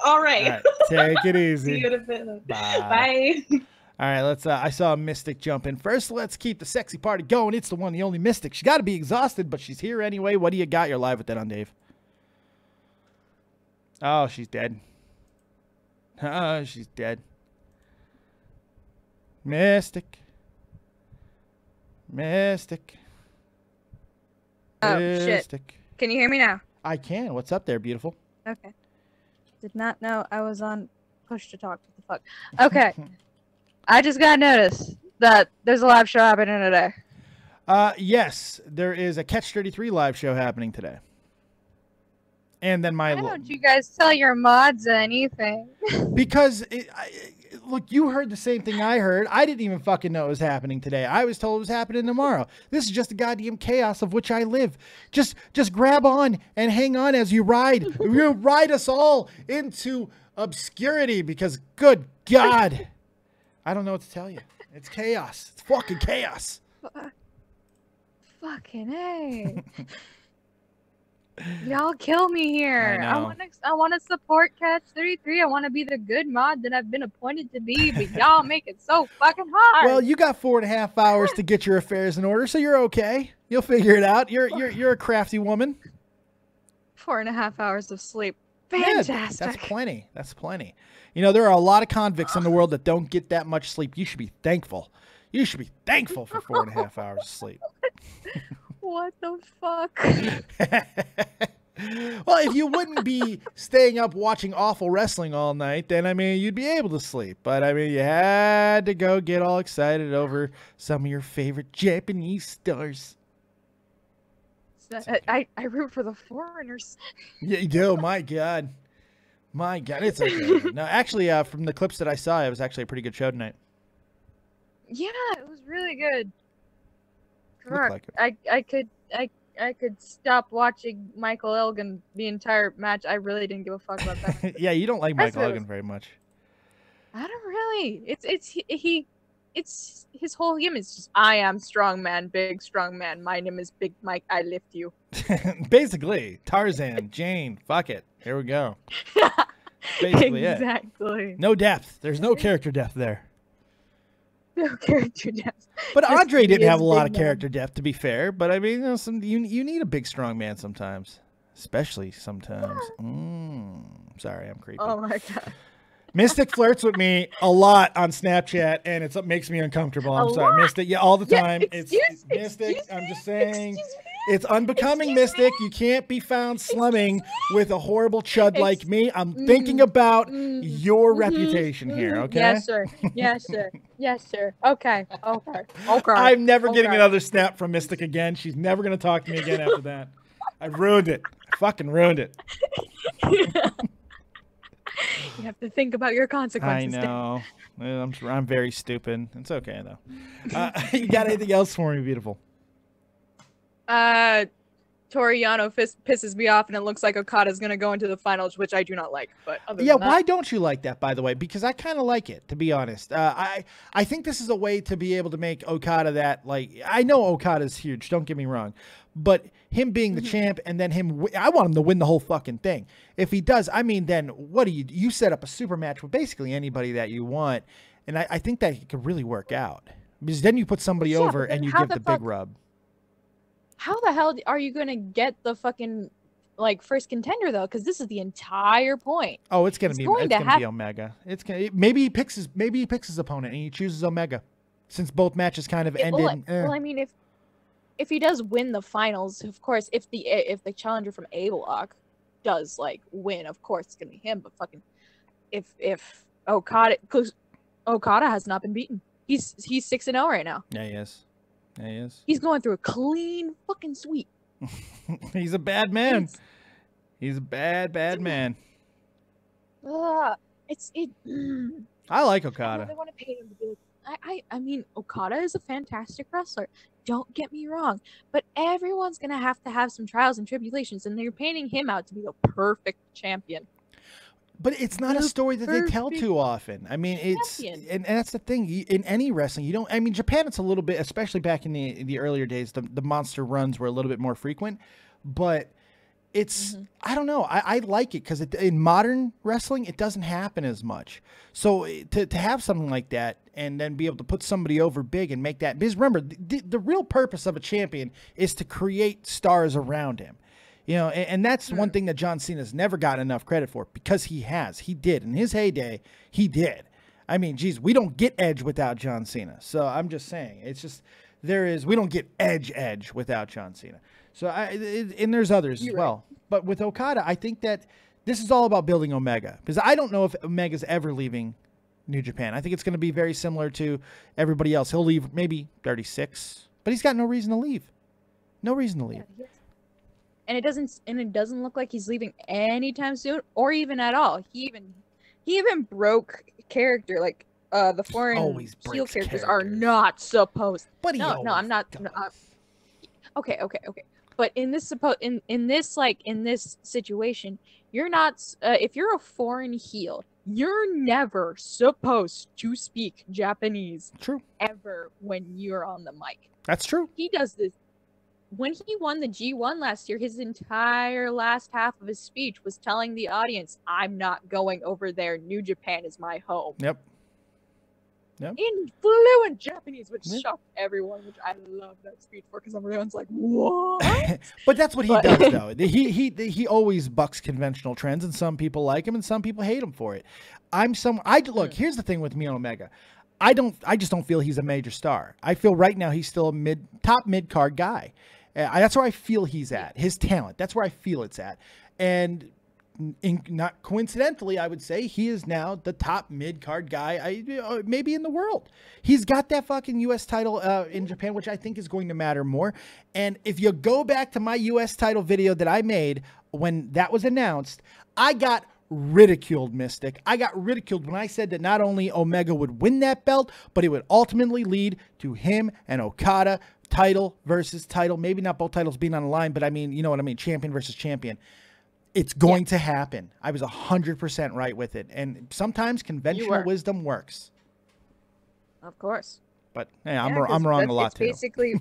[SPEAKER 5] All right.
[SPEAKER 2] Take it easy.
[SPEAKER 5] See you in a bit.
[SPEAKER 2] Bye. All right, let's. I saw a Mystic jump in first. Let's keep the sexy party going. It's the one, the only Mystic. She got to be exhausted, but she's here anyway. What do you got? You're live with that on Dave. Oh, she's dead. She's dead. Mystic. Mystic.
[SPEAKER 6] Oh,
[SPEAKER 2] Mystic.
[SPEAKER 6] shit. Can you hear me now?
[SPEAKER 2] I can. What's up there, beautiful?
[SPEAKER 6] Okay. Did not know I was on push to talk. What the fuck? Okay. I just got notice that there's a live show happening today.
[SPEAKER 2] Yes, there is a Catch 33 live show happening today. And then
[SPEAKER 6] Why don't you guys tell your mods anything?
[SPEAKER 2] Because, look, you heard the same thing I heard. I didn't even fucking know it was happening today. I was told it was happening tomorrow. This is just the goddamn chaos of which I live. Just grab on and hang on as you ride. You ride us all into obscurity because, good God, I don't know what to tell you. It's chaos. It's fucking chaos.
[SPEAKER 6] Fucking A. Y'all kill me here. I want to support Catch 33. I want to be the good mod that I've been appointed to be, but y'all make it so fucking hard.
[SPEAKER 2] Well, you got 4.5 hours to get your affairs in order, so you're okay. You'll figure it out. You're a crafty woman.
[SPEAKER 6] 4.5 hours of sleep. Fantastic.
[SPEAKER 2] Yeah, that's plenty. That's plenty. You know, there are a lot of convicts in the world that don't get that much sleep. You should be thankful. You should be thankful for 4.5 hours of sleep.
[SPEAKER 6] What the fuck?
[SPEAKER 2] Well, if you wouldn't be staying up watching awful wrestling all night, then, I mean, you'd be able to sleep. But, I mean, you had to go get all excited over some of your favorite Japanese stars.
[SPEAKER 6] I root for the foreigners.
[SPEAKER 2] Yeah, you do. My God. My God. It's okay. No, actually, from the clips that I saw, it was actually a pretty good show tonight.
[SPEAKER 6] Yeah, it was really good.
[SPEAKER 2] Like it.
[SPEAKER 6] I could stop watching Michael Elgin the entire match. I really didn't give a fuck about that.
[SPEAKER 2] Yeah, you don't like Michael Elgin very much.
[SPEAKER 6] I don't really. It's his whole game is just I am strong man, big strong man. My name is Big Mike. I lift you.
[SPEAKER 2] Basically, Tarzan, Jane. Fuck it. Here we go. Basically,
[SPEAKER 6] exactly.
[SPEAKER 2] No depth. There's no character depth there.
[SPEAKER 6] No character depth.
[SPEAKER 2] But Andre didn't have a lot of character depth, to be fair. But I mean, you need a big, strong man sometimes, especially sometimes. Sorry, I'm creepy.
[SPEAKER 6] Oh my God.
[SPEAKER 2] Mystic flirts with me a lot on Snapchat, and it makes me uncomfortable. I'm sorry, Mystic. Yeah, all the time. It's Mystic. I'm just saying, it's unbecoming, Mystic. You can't be found slumming with a horrible chud like me. I'm thinking about your reputation here. Okay.
[SPEAKER 6] Yes, sir. Yes, sir. Yes, sir. Okay. Okay. Okay.
[SPEAKER 2] I'm never getting another snap from Mystic again. She's never gonna talk to me again after that. I ruined it. I fucking ruined it.
[SPEAKER 6] You have to think about your consequences.
[SPEAKER 2] I know. I'm very stupid. It's okay, though. You got anything else for me, beautiful?
[SPEAKER 6] Toriano pisses me off, and it looks like Okada's going to go into the finals, which I do not like. But other than that,
[SPEAKER 2] why don't you like that, by the way? Because I kind of like it, to be honest. I think this is a way to be able to make Okada that, like, I know Okada's huge, don't get me wrong. But him being the champ and then I want him to win the whole fucking thing. If he does, I mean, then what do you set up a super match with basically anybody that you want. And I think that it could really work out. Because then you put somebody over and you give the big rub.
[SPEAKER 6] How the hell are you going to get the fucking, like, first contender, though? Because this is the entire point.
[SPEAKER 2] Oh, it's going to be Omega. Maybe he picks his opponent and he chooses Omega. Since both matches kind of ended.
[SPEAKER 6] Well, I mean, if he does win the finals, of course, if the challenger from A-Block does like win, of course it's gonna be him. But fucking, if Okada, because Okada has not been beaten, he's 6-0 right now.
[SPEAKER 2] Yeah, he is. Yeah, he is.
[SPEAKER 6] He's going through a clean fucking sweep.
[SPEAKER 2] He's a bad man. He's a bad man.
[SPEAKER 6] I
[SPEAKER 2] like Okada.
[SPEAKER 6] I want to pay him to be like. I mean, Okada is a fantastic wrestler. Don't get me wrong. But everyone's going to have some trials and tribulations, and they're painting him out to be the perfect champion.
[SPEAKER 2] But it's not a story that they tell too often. I mean, and that's the thing. In any wrestling, Japan, it's a little bit, especially back in the earlier days, the monster runs were a little bit more frequent. But it's, I don't know. I like it because in modern wrestling, it doesn't happen as much. So to have something like that and then be able to put somebody over big and make that, because remember, the real purpose of a champion is to create stars around him. You know, and that's one thing that John Cena's never gotten enough credit for, because he did. In his heyday, he did. I mean, geez, we don't get Edge without John Cena. So I'm just saying, it's just we don't get Edge without John Cena. So and there's others as well. Right. But with Okada, I think that this is all about building Omega, because I don't know if Omega's ever leaving New Japan. I think it's going to be very similar to everybody else. He'll leave maybe 36, but he's got no reason to leave. No reason to leave.
[SPEAKER 6] Yeah, and it doesn't look like he's leaving anytime soon, or even at all. He even broke character. Like the foreign heel characters are not supposed.
[SPEAKER 2] But
[SPEAKER 6] no, I'm not. Okay. But in this situation, you're not. If you're a foreign heel, you're never supposed to speak Japanese.
[SPEAKER 2] True.
[SPEAKER 6] Ever when you're on the mic.
[SPEAKER 2] That's true.
[SPEAKER 6] He does this. When he won the G1 last year, his entire last half of his speech was telling the audience, "I'm not going over there. New Japan is my home."
[SPEAKER 2] Yep.
[SPEAKER 6] In fluent Japanese, which shocked everyone, which I love that speech for, because everyone's like, "What?"
[SPEAKER 2] But that's what he does, though. He always bucks conventional trends, and some people like him, and some people hate him for it. Look. Here's the thing with me on Omega. I just don't feel he's a major star. I feel right now he's still a top mid card guy. That's where I feel he's at. His talent. That's where I feel it's at. And not coincidentally, I would say he is now the top mid-card guy, maybe in the world. He's got that fucking U.S. title in Japan, which I think is going to matter more. And if you go back to my U.S. title video that I made when that was announced, I got ridiculed, Mystic. I got ridiculed when I said that not only Omega would win that belt, but it would ultimately lead to him and Okada title versus title. Maybe not both titles being on the line, but I mean, you know what I mean? Champion versus champion. It's going to happen. I was 100% right with it. And sometimes conventional wisdom works.
[SPEAKER 6] Of course.
[SPEAKER 2] But hey, I'm wrong a lot too.
[SPEAKER 6] Basically,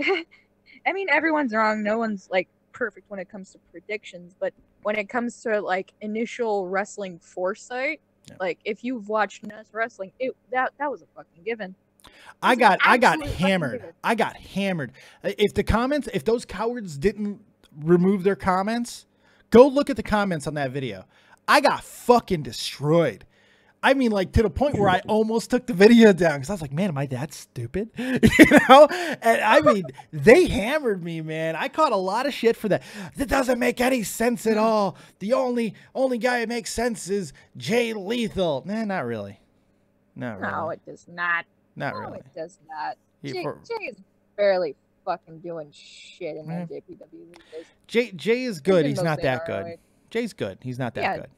[SPEAKER 6] I mean, everyone's wrong. No one's like perfect when it comes to predictions. But when it comes to like initial wrestling foresight, like if you've watched NES wrestling, that was a fucking given.
[SPEAKER 2] I got hammered. I got hammered. If those cowards didn't remove their comments, go look at the comments on that video. I got fucking destroyed. I mean, like, to the point where I almost took the video down because I was like, man, am I that stupid? You know? And I mean, they hammered me, man. I caught a lot of shit for that. That doesn't make any sense at all. The only guy that makes sense is Jay Lethal. Nah, not really. Not really.
[SPEAKER 6] No, it does not.
[SPEAKER 2] Not really.
[SPEAKER 6] It does not. Jay is barely fucking doing shit in NJPW these days.
[SPEAKER 2] Jay is good. He's not that good. Jay's good. He's not that good.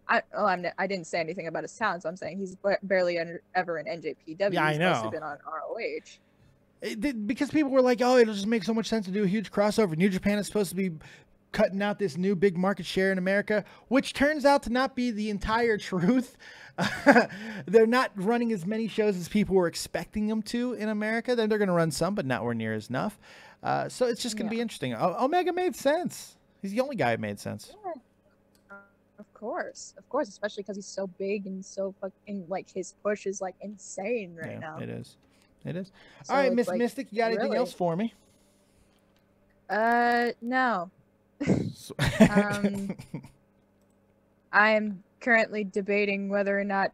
[SPEAKER 6] I didn't say anything about his talent, so I'm saying he's barely ever in NJPW.
[SPEAKER 2] Yeah, I know.
[SPEAKER 6] He's must have been on ROH.
[SPEAKER 2] Because people were like, oh, it'll just make so much sense to do a huge crossover. New Japan is supposed to be cutting out this new big market share in America, which turns out to not be the entire truth. They're not running as many shows as people were expecting them to in America. Then they're going to run some, but not near as enough. So it's just going to be interesting. Omega made sense. He's the only guy who made sense.
[SPEAKER 6] Yeah. Of course, especially because he's so big and so fucking, like, his push is like insane right now.
[SPEAKER 2] It is.
[SPEAKER 6] So
[SPEAKER 2] all right, Miss Mystic, you got anything else for me?
[SPEAKER 6] No. I am currently debating whether or not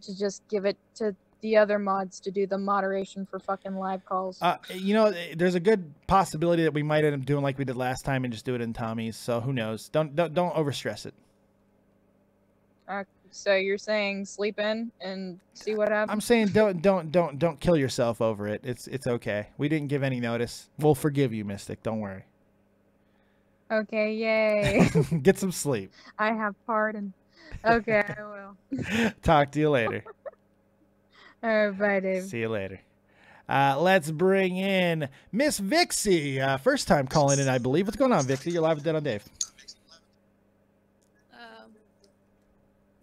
[SPEAKER 6] to just give it to the other mods to do the moderation for fucking live calls.
[SPEAKER 2] You know, there's a good possibility that we might end up doing like we did last time and just do it in Tommy's. So who knows? Don't overstress it.
[SPEAKER 6] So you're saying sleep in and see what happens?
[SPEAKER 2] I'm saying don't kill yourself over it. It's okay. We didn't give any notice. We'll forgive you, Mystic. Don't worry.
[SPEAKER 6] Okay, yay.
[SPEAKER 2] Get some sleep.
[SPEAKER 6] I have pardon. Okay, I will.
[SPEAKER 2] Talk to you later.
[SPEAKER 6] All right, bye, Dave.
[SPEAKER 2] See you later. Let's bring in Miss Vixie. First time calling in, I believe. What's going on, Vixie? You're live with Dead on Dave.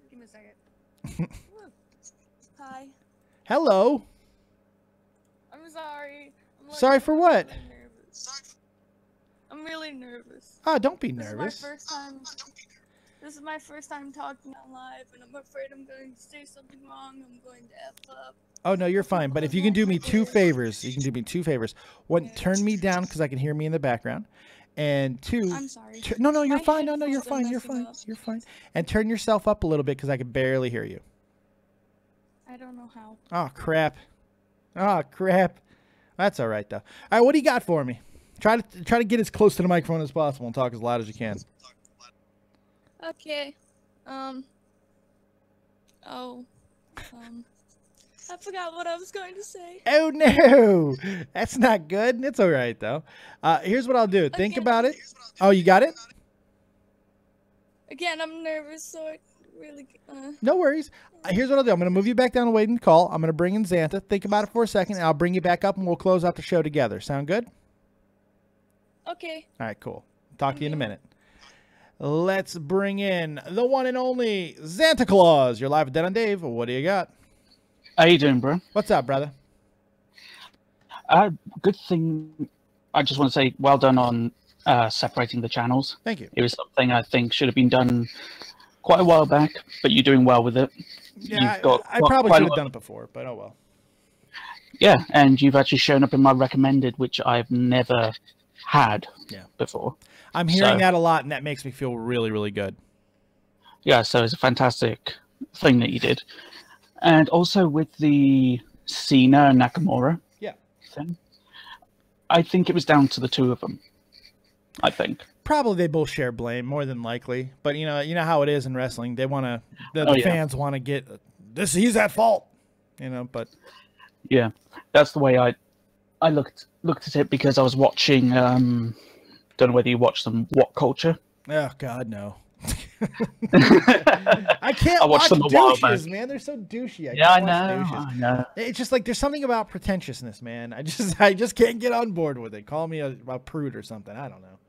[SPEAKER 7] Give me a second. Hi.
[SPEAKER 2] Hello.
[SPEAKER 7] I'm sorry.
[SPEAKER 2] Sorry for what?
[SPEAKER 7] I'm really nervous.
[SPEAKER 2] Oh, don't be nervous.
[SPEAKER 7] This is my first time talking on live, and I'm afraid I'm going to say something wrong. I'm going to F up.
[SPEAKER 2] Oh, no, you're fine. But if you can do me two favors, one, turn me down because I can hear me in the background. And two,
[SPEAKER 7] I'm sorry.
[SPEAKER 2] No, you're fine. No, you're fine. You're fine. And turn yourself up a little bit because I can barely hear you.
[SPEAKER 7] I don't know how.
[SPEAKER 2] Oh, crap. Oh, crap. That's all right, though. All right, what do you got for me? Try to get as close to the microphone as possible and talk as loud as you can.
[SPEAKER 7] Okay. I forgot what I was going to say.
[SPEAKER 2] Oh, no. That's not good. It's all right, though. Here's what I'll do. Think about it. Oh, you got it?
[SPEAKER 7] Again, I'm nervous, so I really...
[SPEAKER 2] No worries. Here's what I'll do. I'm going to move you back down and wait and call. I'm going to bring in Xanta. Think about it for a second, and I'll bring you back up, and we'll close out the show together. Sound good?
[SPEAKER 7] Okay.
[SPEAKER 2] All right, cool. Talk to you in a minute. Let's bring in the one and only Santa Claus. You're live with Dead on Dave. What do you got?
[SPEAKER 8] How you doing, bro?
[SPEAKER 2] What's up, brother?
[SPEAKER 8] Good thing. I just want to say well done on separating the channels.
[SPEAKER 2] Thank you.
[SPEAKER 8] It was something I think should have been done quite a while back, but you're doing well with it.
[SPEAKER 2] Yeah, I probably should have done it before, but oh well.
[SPEAKER 8] Yeah, and you've actually shown up in my recommended, which I've never had before.
[SPEAKER 2] I'm hearing that a lot, and that makes me feel really, really good.
[SPEAKER 8] Yeah, so it's a fantastic thing that you did. And also with the Cena and Nakamura thing, I think it was down to the two of them. I think
[SPEAKER 2] probably they both share blame, more than likely. But you know how it is in wrestling. They want to, the fans want to get this. He's at fault, you know. But
[SPEAKER 8] yeah, that's the way I looked at it, because I was watching. Don't know whether you watch them. What Culture?
[SPEAKER 2] Oh God, no. I can't watch them douches, man. They're so douchey.
[SPEAKER 8] I know.
[SPEAKER 2] It's just like there's something about pretentiousness, man. I just can't get on board with it. Call me a prude or something. I don't know.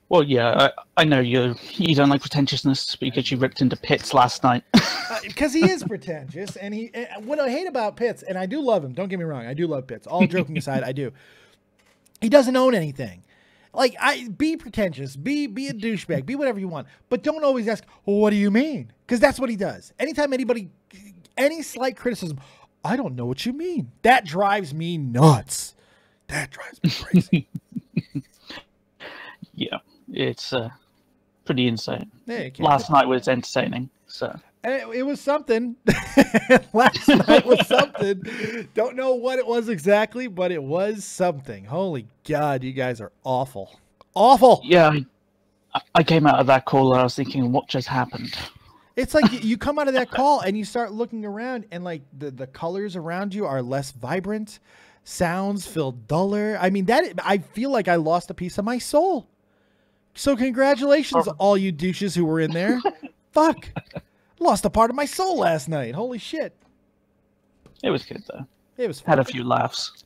[SPEAKER 8] Well, yeah, I know you don't like pretentiousness because you ripped into Pitts last night.
[SPEAKER 2] Because he is pretentious, and what I hate about Pitts, and I do love him. Don't get me wrong, I do love Pitts. All joking aside, I do. He doesn't own anything. Like, be pretentious, be a douchebag, be whatever you want, but don't always ask, well, what do you mean? Because that's what he does. Anytime any slight criticism, I don't know what you mean. That drives me nuts. That drives me crazy.
[SPEAKER 8] Yeah, it's pretty insane.
[SPEAKER 2] Yeah,
[SPEAKER 8] last night was entertaining, so.
[SPEAKER 2] It was something. Last night was something. Don't know what it was exactly, but it was something. Holy God, you guys are awful. Awful.
[SPEAKER 8] Yeah, I came out of that call and I was thinking, what just happened?
[SPEAKER 2] It's like you come out of that call and you start looking around, and like the colors around you are less vibrant. Sounds feel duller. I mean, I feel like I lost a piece of my soul. So congratulations, all you douches who were in there. Fuck. Lost a part of my soul last night. Holy shit.
[SPEAKER 8] It was good, though.
[SPEAKER 2] It was fun.
[SPEAKER 8] Had a few laughs.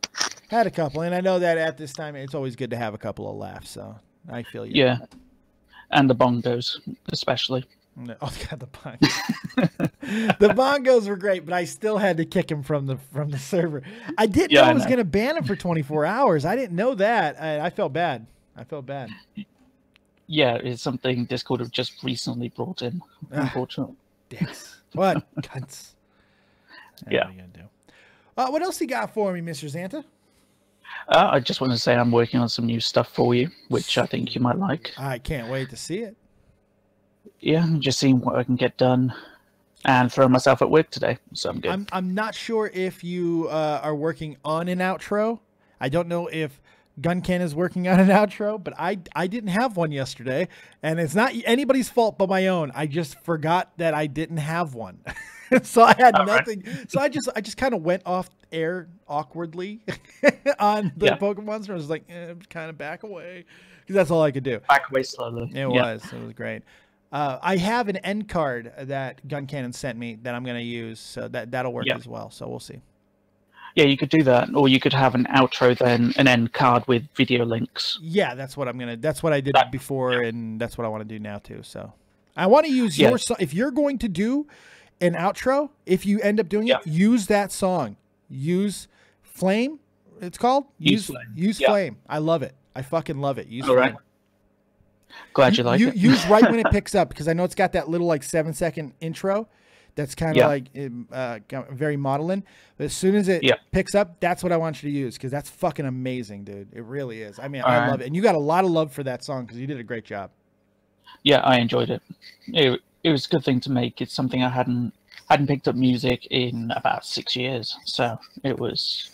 [SPEAKER 2] Had a couple, and I know that at this time it's always good to have a couple of laughs, so I feel you.
[SPEAKER 8] Yeah. And the bongos, especially.
[SPEAKER 2] Oh, God, the bongos. The bongos were great, but I still had to kick him from the server. I didn't know I was going to ban him for 24 hours. I didn't know that. I felt bad.
[SPEAKER 8] Yeah, it's something Discord have just recently brought in, unfortunately.
[SPEAKER 2] Dicks. What? Cunts.
[SPEAKER 8] Yeah.
[SPEAKER 2] What are you gonna do? What else you got for me, Mr. Xanta?
[SPEAKER 8] I just want to say I'm working on some new stuff for you, which I think you might like.
[SPEAKER 2] I can't wait to see it.
[SPEAKER 8] Yeah, I'm just seeing what I can get done and throw myself at work today, so I'm good.
[SPEAKER 2] I'm not sure if you are working on an outro. I don't know if Guncannon is working on an outro, but I didn't have one yesterday, and it's not anybody's fault but my own. I just forgot that I didn't have one. So I had nothing. Right. So I just kind of went off air awkwardly on the Pokemon. So I was like, kind of back away, because that's all I could do.
[SPEAKER 8] Back away slowly.
[SPEAKER 2] It was great. I have an end card that Guncannon sent me that I'm going to use, so that'll work as well. So we'll see.
[SPEAKER 8] Yeah, you could do that, or you could have an outro, then an end card with video links.
[SPEAKER 2] Yeah, that's what that's what I did before, and that's what I want to do now too. So I want to use your song. If you're going to do an outro, if you end up doing it, use that song. Use Flame. It's called Use Flame. I love it. I fucking love it. Use Flame. Right.
[SPEAKER 8] Glad you like it.
[SPEAKER 2] Use right when it picks up, because I know it's got that little like 7-second intro. That's kind of like very modeling. But as soon as it picks up, that's what I want you to use, because that's fucking amazing, dude. It really is. I mean, I love it. And you got a lot of love for that song, because you did a great job.
[SPEAKER 8] Yeah, I enjoyed it. It was a good thing to make. It's something I hadn't hadn't picked up music in about 6 years, so it was.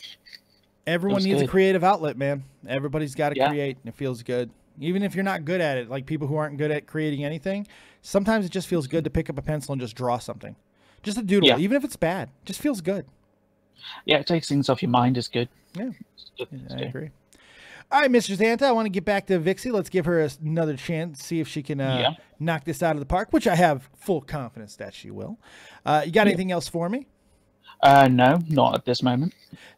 [SPEAKER 2] Everyone needs a creative outlet, man. Everybody's got to
[SPEAKER 8] Yeah.
[SPEAKER 2] create, and it feels good. Even if you're not good at it, like people who aren't good at creating anything, sometimes it just feels good to pick up a pencil and just draw something. Just a doodle,
[SPEAKER 8] Yeah.
[SPEAKER 2] even if it's bad, just feels good.
[SPEAKER 8] Yeah, it takes things off your mind is good.
[SPEAKER 2] Yeah, I agree. All right, Mr. Xanta, I want to get back to Vixie. Let's give her another chance, see if she can knock this out of the park, which I have full confidence that she will. You got anything else for me?
[SPEAKER 8] No, not at this moment.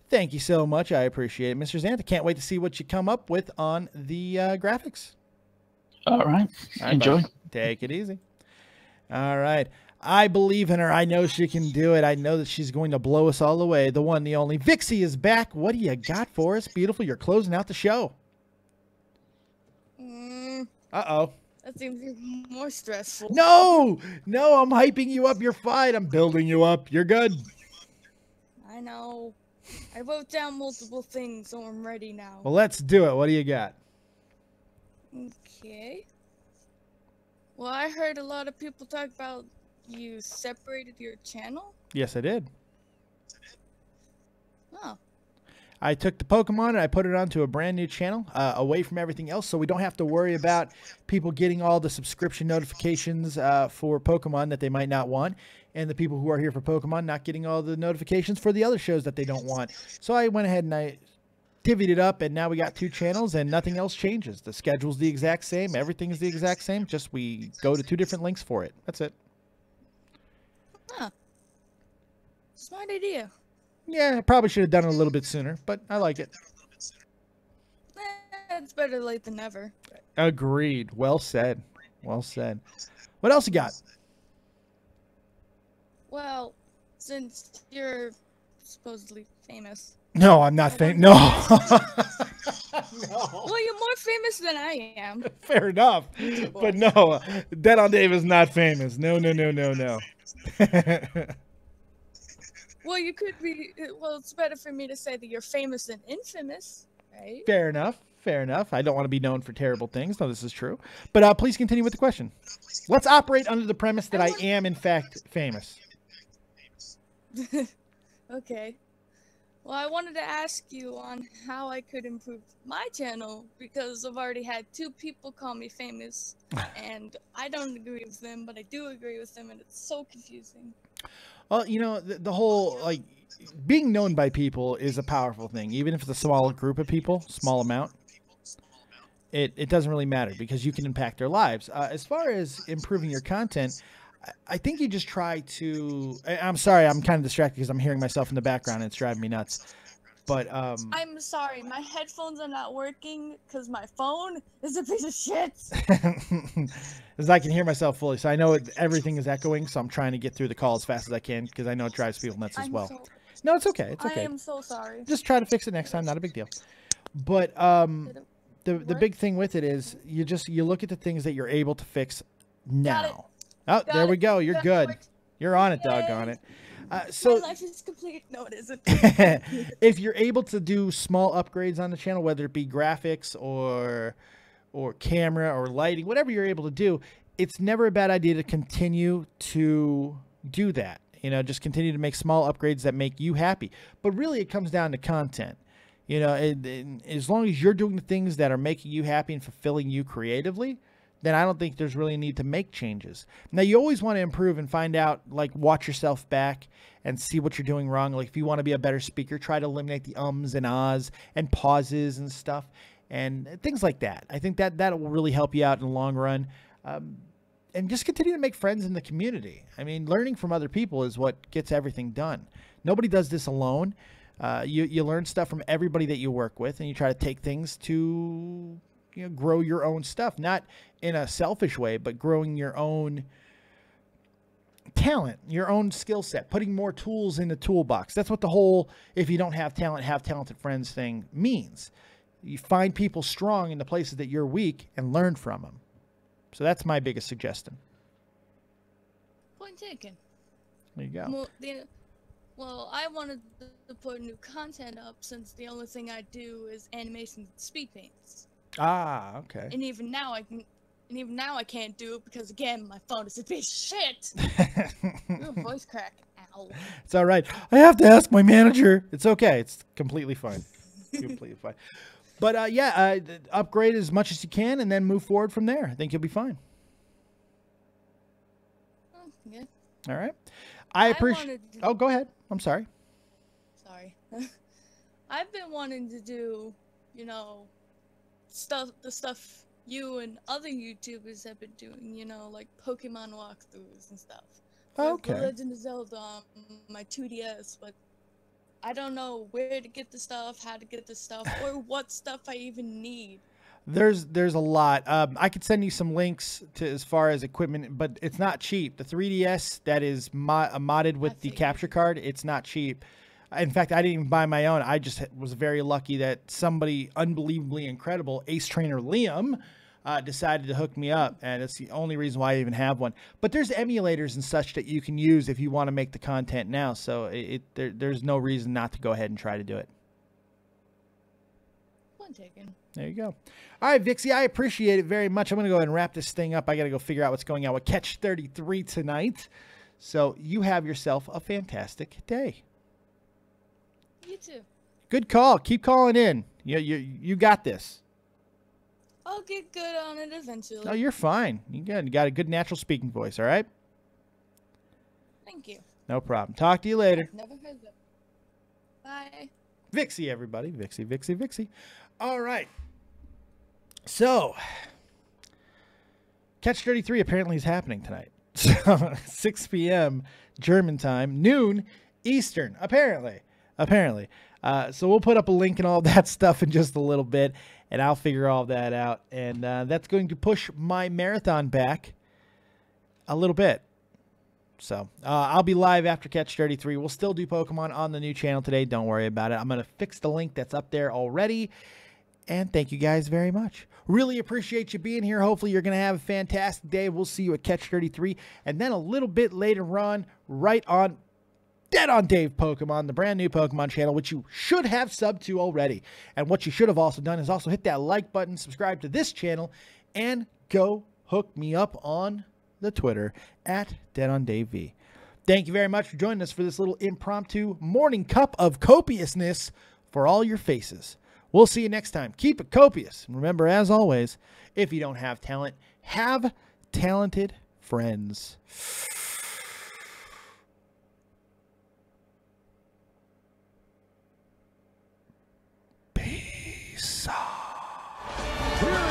[SPEAKER 2] Thank you so much. I appreciate it, Mr. Xanta. Can't wait to see what you come up with on the graphics.
[SPEAKER 8] All right. Enjoy.
[SPEAKER 2] Buddy. Take it easy. All right. I believe in her. I know she can do it. I know that she's going to blow us all away. The one, the only. Vixie is back. What do you got for us, beautiful? You're closing out the show. Uh-oh.
[SPEAKER 7] That seems more stressful.
[SPEAKER 2] No! No, I'm hyping you up. You're fine. I'm building you up. You're good.
[SPEAKER 7] I know. I wrote down multiple things, so I'm ready now.
[SPEAKER 2] Well, let's do it. What do you got?
[SPEAKER 7] Okay. Well, I heard a lot of people talk about you separated your channel.
[SPEAKER 2] Yes, I did.
[SPEAKER 7] Oh.
[SPEAKER 2] I took the Pokemon and I put it onto a brand new channel away from everything else, so we don't have to worry about people getting all the subscription notifications for Pokemon that they might not want, and the people who are here for Pokemon not getting all the notifications for the other shows that they don't want. So I went ahead and I divvied it up, and now we got 2 channels and nothing else changes. The schedule's the exact same. Everything is the exact same. Just we go to 2 different links for it. That's it.
[SPEAKER 7] Huh. Smart idea.
[SPEAKER 2] Yeah, I probably should have done it a little bit sooner, but I like it.
[SPEAKER 7] It's better late than never.
[SPEAKER 2] Agreed. Well said. Well said. What else you got?
[SPEAKER 7] Well, since you're supposedly famous.
[SPEAKER 2] No, I'm not famous. No.
[SPEAKER 7] No. Well, you're more famous than I am.
[SPEAKER 2] Fair enough. But no, Dead on Dave is not famous. No, no, no, no, no.
[SPEAKER 7] Well, you could be. Well, it's better for me to say that you're famous than infamous, right?
[SPEAKER 2] Fair enough. Fair enough. I don't want to be known for terrible things. No, this is true. But please continue with the question. Let's operate under the premise that I am, in fact, famous.
[SPEAKER 7] Okay. Well, I wanted to ask you on how I could improve my channel, because I've already had 2 people call me famous, and I don't agree with them, but I do agree with them, and it's so confusing.
[SPEAKER 2] Well, you know, the whole, like, being known by people is a powerful thing. Even if it's a small group of people, small amount, it doesn't really matter because you can impact their lives. As far as improving your content, I think you just try to... I'm sorry, I'm kind of distracted because I'm hearing myself in the background and it's driving me nuts. But
[SPEAKER 7] I'm sorry, my headphones are not working because my phone is a piece of shit.
[SPEAKER 2] As I can hear myself fully, so I know everything is echoing, so I'm trying to get through the call as fast as I can because I know it drives people nuts as well. No, it's okay. It's okay.
[SPEAKER 7] I am so sorry.
[SPEAKER 2] Just try to fix it next time. Not a big deal. But the big thing with it is you look at the things that you're able to fix now. Oh, there we go. You're good. You're on it, doggone it. So
[SPEAKER 7] my life is complete. No, it isn't.
[SPEAKER 2] If you're able to do small upgrades on the channel, whether it be graphics or camera or lighting, whatever you're able to do, it's never a bad idea to continue to do that. You know, just continue to make small upgrades that make you happy. But really, it comes down to content. You know, as long as you're doing the things that are making you happy and fulfilling you creatively, then I don't think there's really a need to make changes. Now, you always want to improve and find out, like, watch yourself back and see what you're doing wrong. Like, if you want to be a better speaker, try to eliminate the ums and ahs and pauses and stuff and things like that. I think that will really help you out in the long run. And just continue to make friends in the community. I mean, learning from other people is what gets everything done. Nobody does this alone. You learn stuff from everybody that you work with, and you try to take things to... you know, grow your own stuff, not in a selfish way, but growing your own talent, your own skill set, putting more tools in the toolbox. That's what the whole, if you don't have talent, have talented friends thing means. You find people strong in the places that you're weak and learn from them. So that's my biggest suggestion.
[SPEAKER 7] Point taken.
[SPEAKER 2] There you go.
[SPEAKER 7] Well, I wanted to put new content up since the only thing I do is animation and speed paints.
[SPEAKER 2] Ah, okay.
[SPEAKER 7] And even now I can't do it because again my phone is a piece of shit. Ooh, voice crack.
[SPEAKER 5] Ow.
[SPEAKER 2] It's all right. I have to ask my manager. It's okay. It's completely fine. Completely fine. But upgrade as much as you can and then move forward from there. I think you'll be fine.
[SPEAKER 7] Oh, yeah.
[SPEAKER 2] All right. I appreciate. Oh, go ahead. I'm sorry.
[SPEAKER 7] Sorry. I've been wanting to do, you know, the stuff you and other YouTubers have been doing, you know, like Pokemon walkthroughs and stuff.
[SPEAKER 2] Okay.
[SPEAKER 7] Like Legend of Zelda on my 2DS, but I don't know where to get the stuff, how to get the stuff, or what stuff I even need.
[SPEAKER 2] There's a lot. I could send you some links to as far as equipment, but it's not cheap. The 3DS that is modded with the capture card, it's not cheap. In fact, I didn't even buy my own. I just was very lucky that somebody unbelievably incredible, Ace Trainer Liam, decided to hook me up, and it's the only reason why I even have one. But there's emulators and such that you can use if you want to make the content now, so there's no reason not to go ahead and try to do it.
[SPEAKER 7] Point taken.
[SPEAKER 2] There you go. All right, Vixie, I appreciate it very much. I'm going to go ahead and wrap this thing up. I got to go figure out what's going on with Catch 33 tonight. So you have yourself a fantastic day.
[SPEAKER 7] You too.
[SPEAKER 2] Good call. Keep calling in. You got this.
[SPEAKER 7] I'll get good on it eventually.
[SPEAKER 2] No, you're fine. You got a good natural speaking voice, all right?
[SPEAKER 7] Thank you.
[SPEAKER 2] No problem. Talk to you later.
[SPEAKER 7] I've never heard that. Bye.
[SPEAKER 2] Vixie, everybody. Vixie, Vixie, Vixie. All right. So, Catch 33 apparently is happening tonight. So, 6 p.m. German time, noon Eastern, apparently. So we'll put up a link and all that stuff in just a little bit, and I'll figure all that out. And that's going to push my marathon back a little bit. So I'll be live after Catch 33. We'll still do Pokemon on the new channel today. Don't worry about it. I'm going to fix the link that's up there already. And thank you guys very much. Really appreciate you being here. Hopefully you're going to have a fantastic day. We'll see you at Catch 33. And then a little bit later on, right on Dead on Dave Pokemon, the brand new Pokemon channel, which you should have subbed to already. And what you should have also done is also hit that like button, subscribe to this channel, and go hook me up on the Twitter at DeadOnDaveV. Thank you very much for joining us for this little impromptu morning cup of copiousness for all your faces. We'll see you next time. Keep it copious. And remember, as always, if you don't have talent, have talented friends. Peace out.